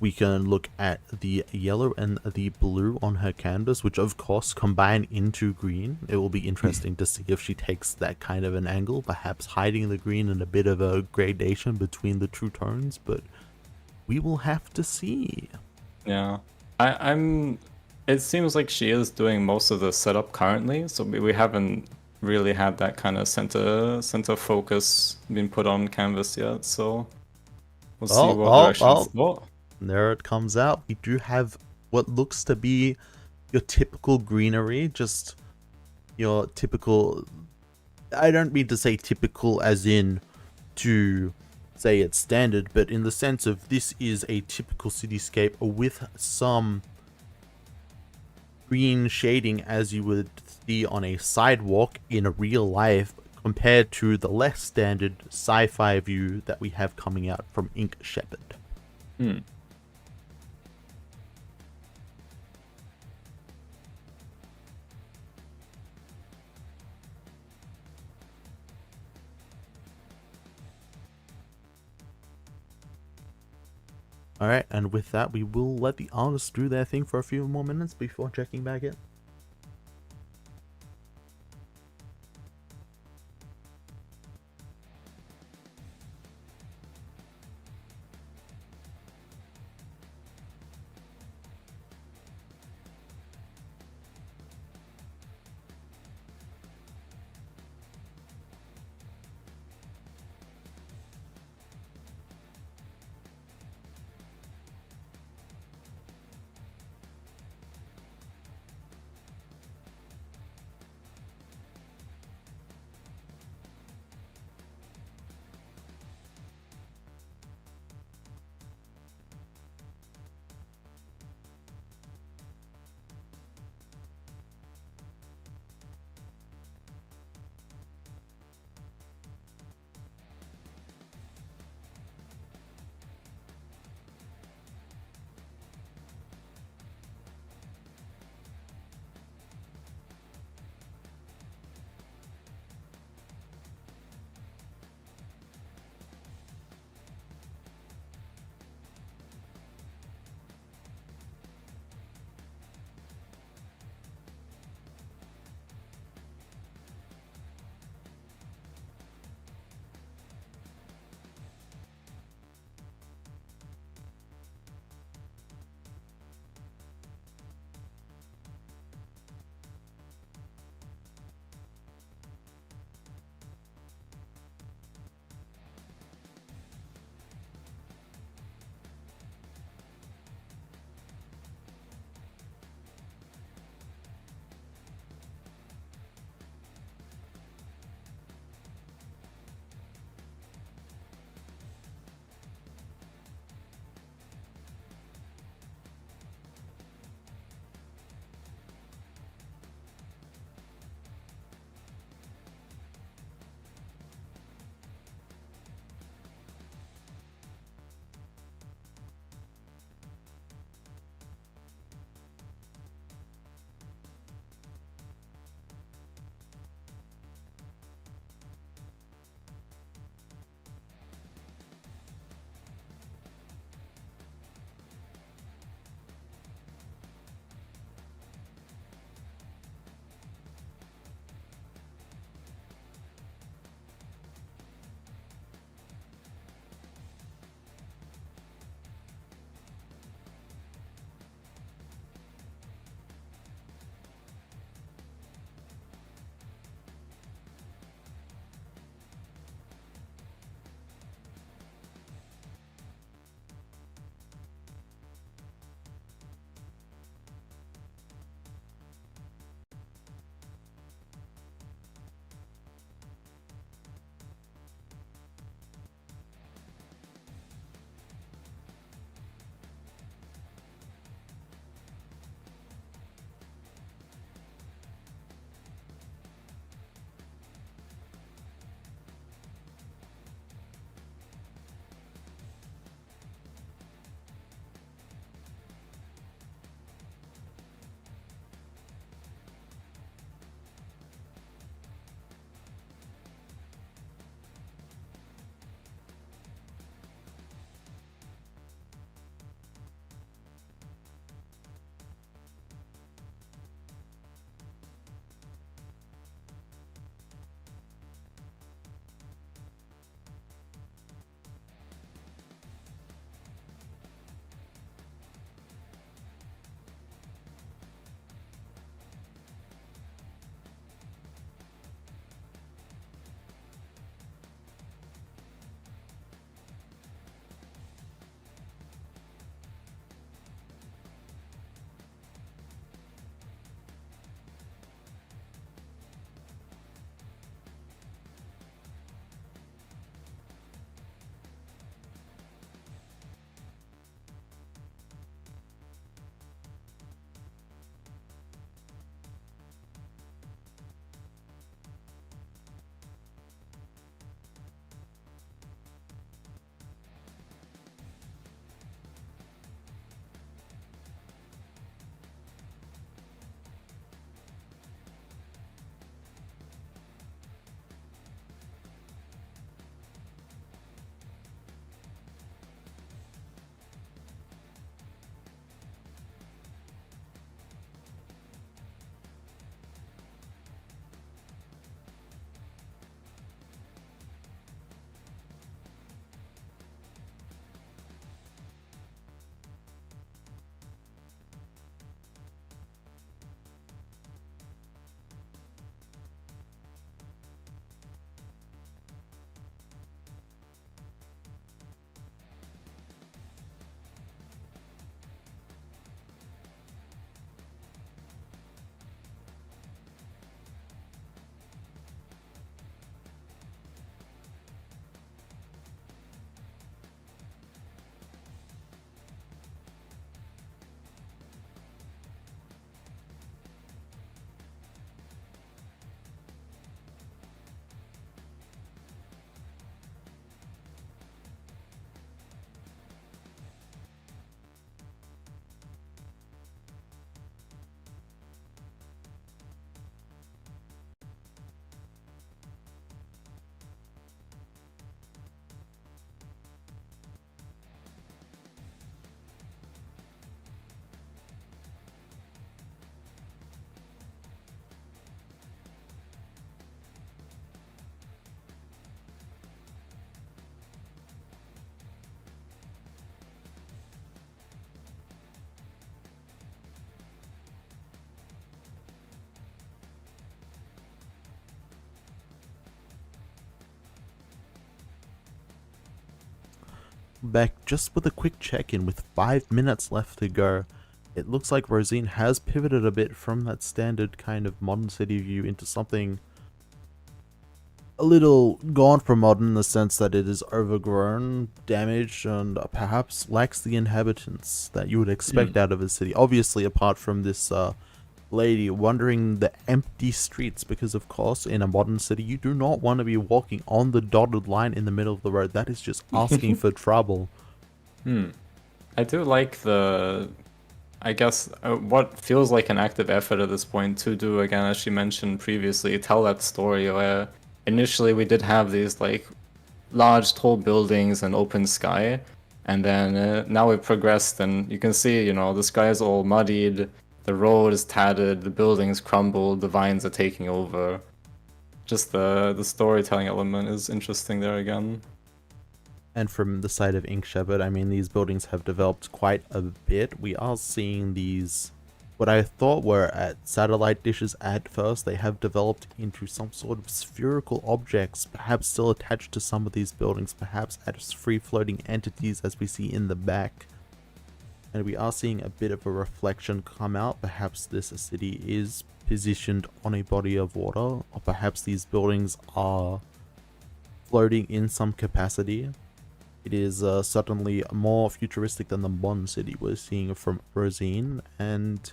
we can look at the yellow and the blue on her canvas, which of course combine into green. It will be interesting to see if she takes that kind of an angle, perhaps hiding the green and a bit of a gradation between the two tones, but we will have to see. Yeah, I'm it seems like she is doing most of the setup currently, so we haven't really had that kind of center focus being put on canvas yet, so we'll see what directions. There it comes out. We do have what looks to be your typical greenery, just your typical, I don't mean to say typical as in to say it's standard, but in the sense of this is a typical cityscape with some green shading as you would see on a sidewalk in real life, compared to the less standard sci-fi view that we have coming out from Ink Shepherd. Alright, and with that, we will let the artists do their thing for a few more minutes before checking back in. back just with a quick check-in with 5 minutes left to go. It looks like Rosine has pivoted a bit from that standard kind of modern city view into something a little gone from modern in the sense that it is overgrown, damaged, and perhaps lacks the inhabitants that you would expect out of a city. Obviously, apart from this lady wandering the empty streets, because of course, in a modern city, you do not want to be walking on the dotted line in the middle of the road. That is just asking for trouble. I do like the, I guess, what feels like an active effort at this point to do, again, as she mentioned previously, tell that story where initially we did have these like large tall buildings and open sky, and then now we've progressed and you can see, you know, the sky is all muddied, the road is tattered, the buildings crumbled, the vines are taking over. Just the storytelling element is interesting there again. And from the side of Ink Shepherd, I mean, these buildings have developed quite a bit. We are seeing these, what I thought were at satellite dishes at first, they have developed into some sort of spherical objects, perhaps still attached to some of these buildings, perhaps as free-floating entities as we see in the back. And we are seeing a bit of a reflection come out. Perhaps this city is positioned on a body of water, or perhaps these buildings are floating in some capacity. It is certainly more futuristic than the modern city we're seeing from Rosine, and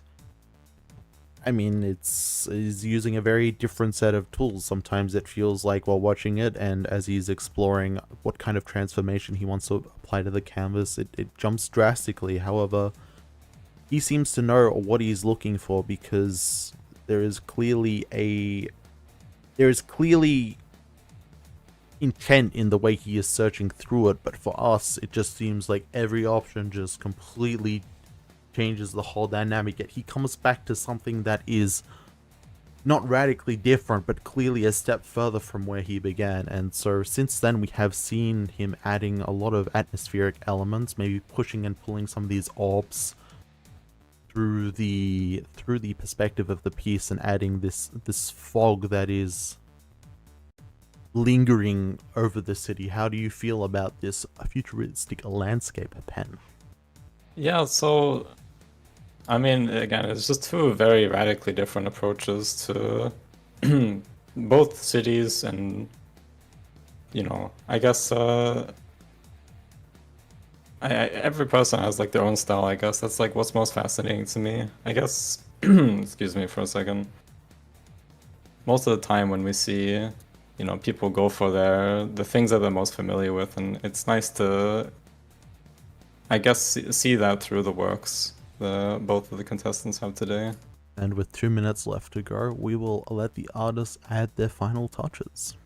I mean, it's using a very different set of tools. Sometimes it feels like while watching it, and as he's exploring what kind of transformation he wants to apply to the canvas, it jumps drastically. However, he seems to know what he's looking for, because there is clearly intent in the way he is searching through it, but for us, it just seems like every option just completely changes the whole dynamic, yet he comes back to something that is not radically different, but clearly a step further from where he began. And so since then we have seen him adding a lot of atmospheric elements, maybe pushing and pulling some of these orbs through the perspective of the piece, and adding this fog that is lingering over the city. How do you feel about this futuristic landscape, Pen? Yeah, so I mean, again, it's just two very radically different approaches to both cities, and you know, I guess every person has like their own style. I guess that's like what's most fascinating to me. I guess excuse me for a second. Most of the time when we see, you know, people go for the things that they're most familiar with, and it's nice to, I guess, see that through the works both of the contestants have today. And with 2 minutes left to go, we will let the artists add their final touches.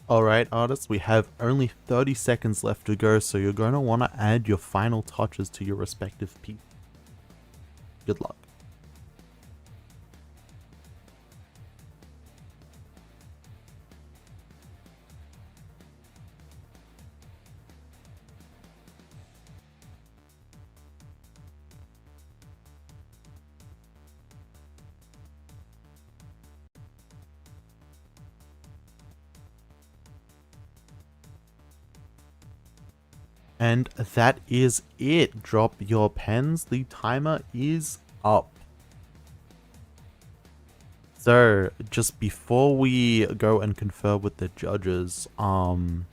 Alright, artists, we have only 30 seconds left to go, so you're going to want to add your final touches to your respective piece. Good luck. And that is it. Drop your pens. The timer is up. So, just before we go and confer with the judges, we'd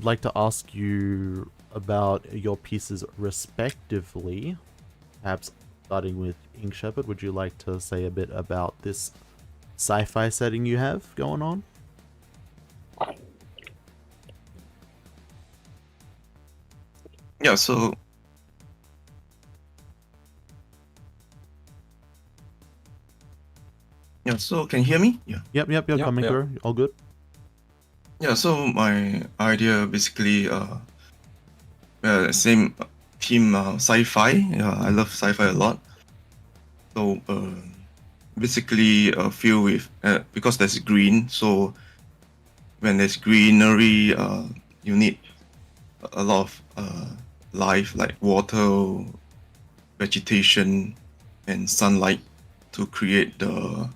like to ask you about your pieces respectively. Perhaps starting with Ink Shepherd, would you like to say a bit about this sci-fi setting you have going on? Yeah, so can you hear me? Yeah. Yep, you're coming through. All good. Yeah, so my idea basically same theme, sci-fi. Yeah, I love sci-fi a lot. So basically filled with because there's green, so when there's greenery, you need a lot of life, like water, vegetation, and sunlight to create the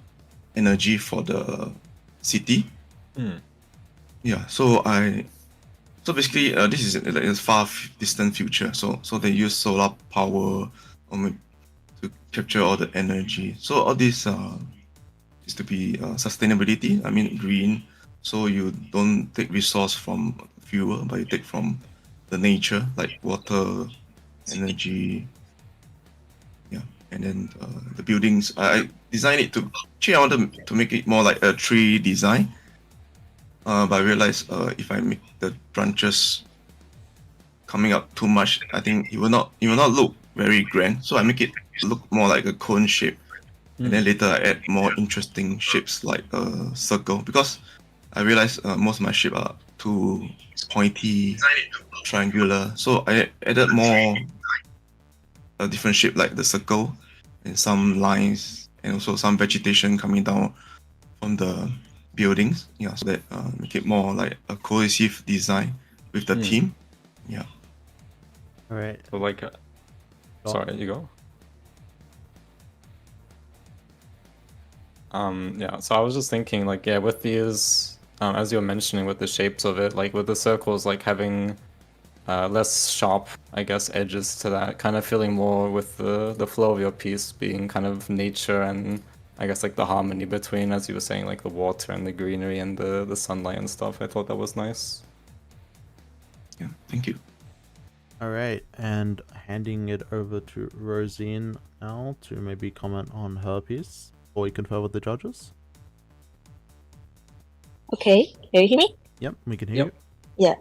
energy for the city. Yeah, so basically this is like a far distant future. So they use solar power to capture all the energy. So all this is to be sustainability. I mean green. So you don't take resource from fuel, but you take from the nature, like water, energy. Yeah, and then the buildings. I designed it to. Actually, I wanted to make it more like a tree design. But I realized if I make the branches coming up too much, I think it will not look very grand. So I make it look more like a cone shape, and then later I add more interesting shapes like a circle, because I realized most of my shapes are too pointy, triangular. So I added more a different shape like the circle and some lines and also some vegetation coming down from the buildings. Yeah, so that make it more like a cohesive design with the theme. Yeah. All right. So like, sorry, you go. Yeah. So I was just thinking, like, yeah, with these, as you were mentioning, with the shapes of it, like with the circles, like having less sharp, I guess, edges to that, kind of feeling more with the flow of your piece being kind of nature and I guess like the harmony between, as you were saying, like the water and the greenery and the sunlight and stuff. I thought that was nice. Yeah, thank you. All right, and handing it over to Rosine now to maybe comment on her piece before we confer with the judges. Okay, can you hear me? Yep, we can hear you. Yeah.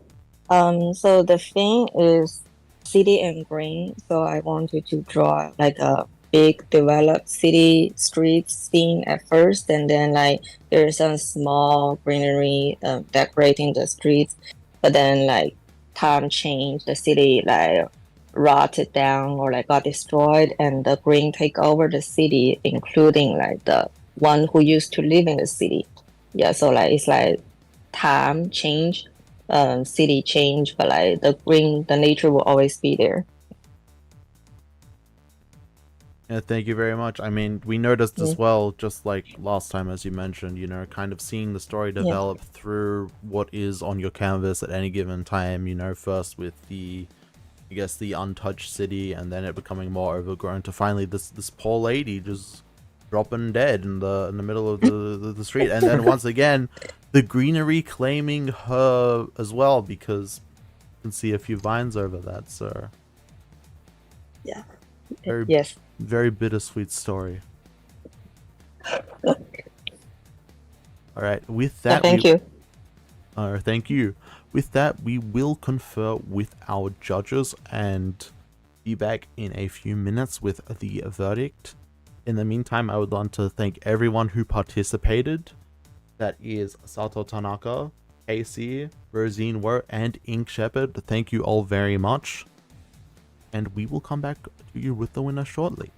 So the thing is city and green. So I wanted to draw like a big developed city street scene at first, and then like there's some small greenery decorating the streets, but then like time changed, the city like rotted down or like got destroyed, and the green take over the city, including like the one who used to live in the city. Yeah, so like it's like time change, city change, but like the green, the nature will always be there. Yeah, thank you very much. I mean, we noticed as well, just like last time, as you mentioned, you know, kind of seeing the story develop through what is on your canvas at any given time, you know, first with the, I guess, the untouched city, and then it becoming more overgrown to finally this poor lady just dropping dead in the middle of the street, and then once again, the greenery claiming her as well, because you can see a few vines over that, so... Yeah. Very bittersweet story. Alright, with that... Thank you. Thank you. With that, we will confer with our judges and be back in a few minutes with the verdict. In the meantime, I would want to thank everyone who participated. That is Sato Tanaka, AC, Verzine Wert, and Ink Shepherd. Thank you all very much. And we will come back to you with the winner shortly.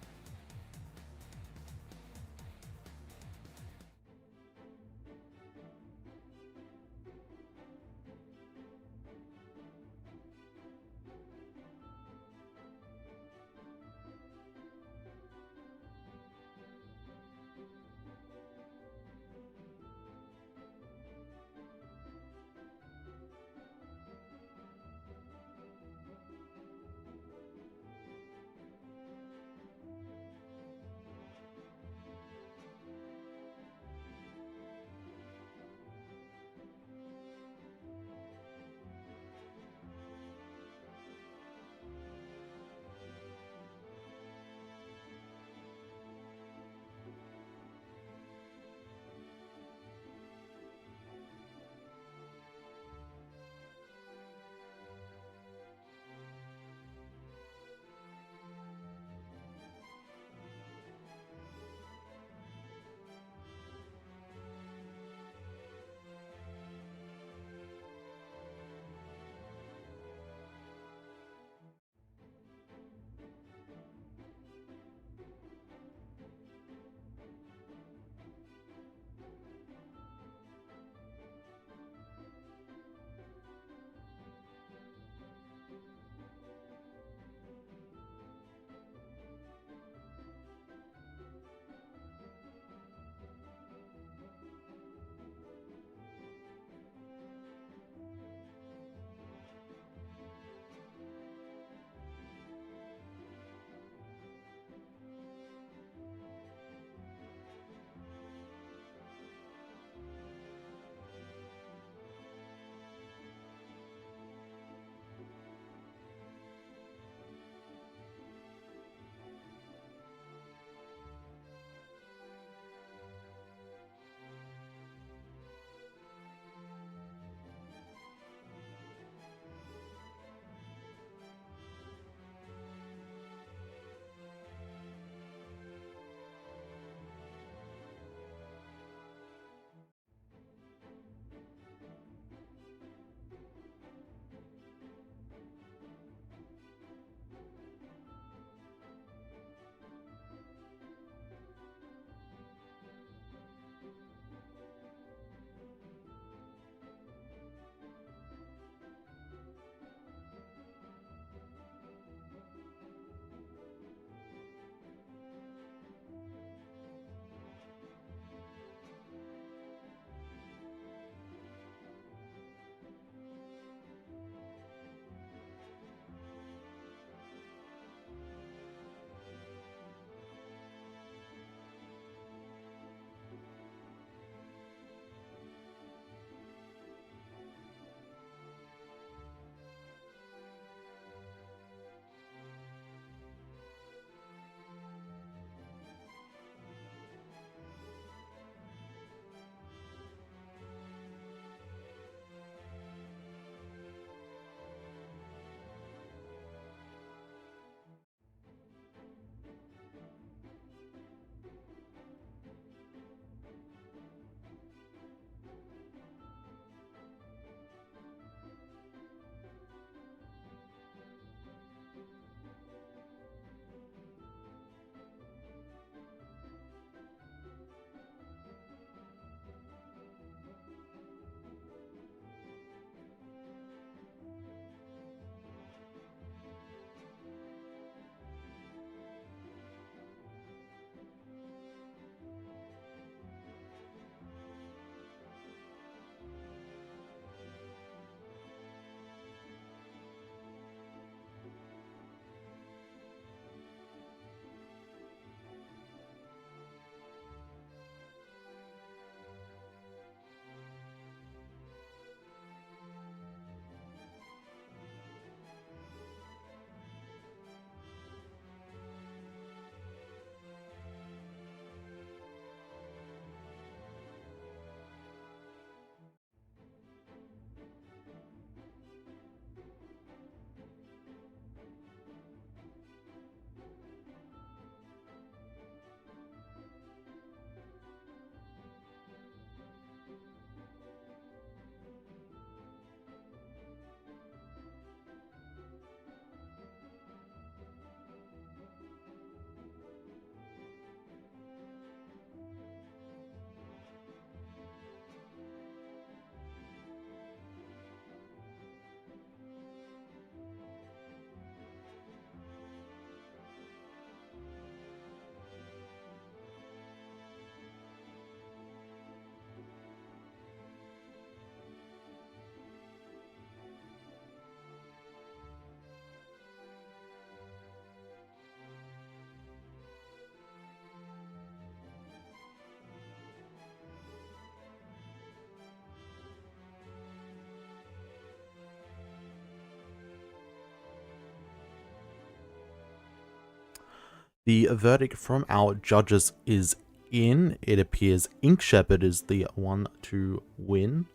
The verdict from our judges is in. It appears Ink Shepherd is the one to win.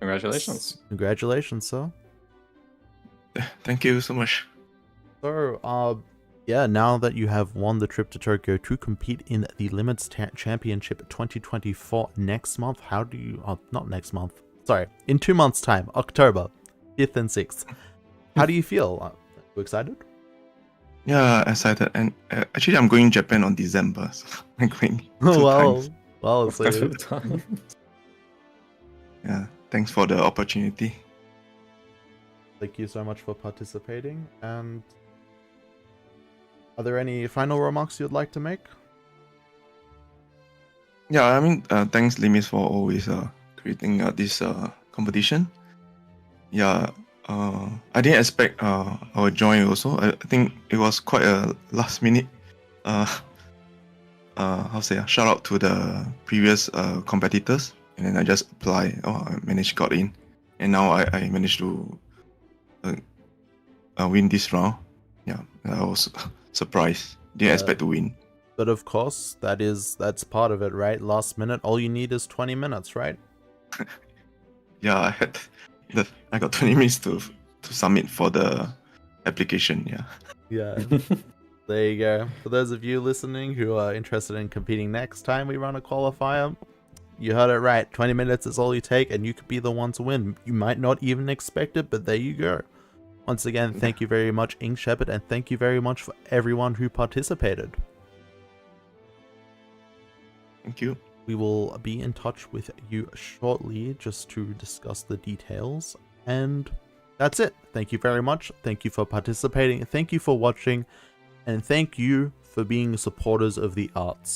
Congratulations. Congratulations, sir. Thank you so much. So, yeah, now that you have won the trip to Tokyo to compete in the Limits Championship 2024 next month, how do you... not next month. Sorry, in 2 months' time, October 5th and 6th. How do you feel? Are you excited? Yeah, excited. And actually, I'm going Japan on December. So I'm going 2 times. Well, so... Yeah, thanks for the opportunity. Thank you so much for participating, and are there any final remarks you'd like to make? Yeah, I mean, thanks Limis for always creating this competition. Yeah, I didn't expect I would join also. I think it was quite a last minute shout out to the previous competitors, and then I just applied. I managed got in, and now I managed to win this round. Yeah, I was surprised. Didn't expect to win. But of course, that's part of it, right? Last minute, all you need is 20 minutes, right? Yeah, I got 20 minutes to submit for the application. Yeah. Yeah. There you go. For those of you listening who are interested in competing next time we run a qualifier, you heard it right. 20 minutes is all you take, and you could be the one to win. You might not even expect it, but there you go. Once again, thank you very much, Ink Shepherd, and thank you very much for everyone who participated. Thank you. We will be in touch with you shortly just to discuss the details. And that's it. Thank you very much. Thank you for participating. Thank you for watching. And thank you for being supporters of the arts.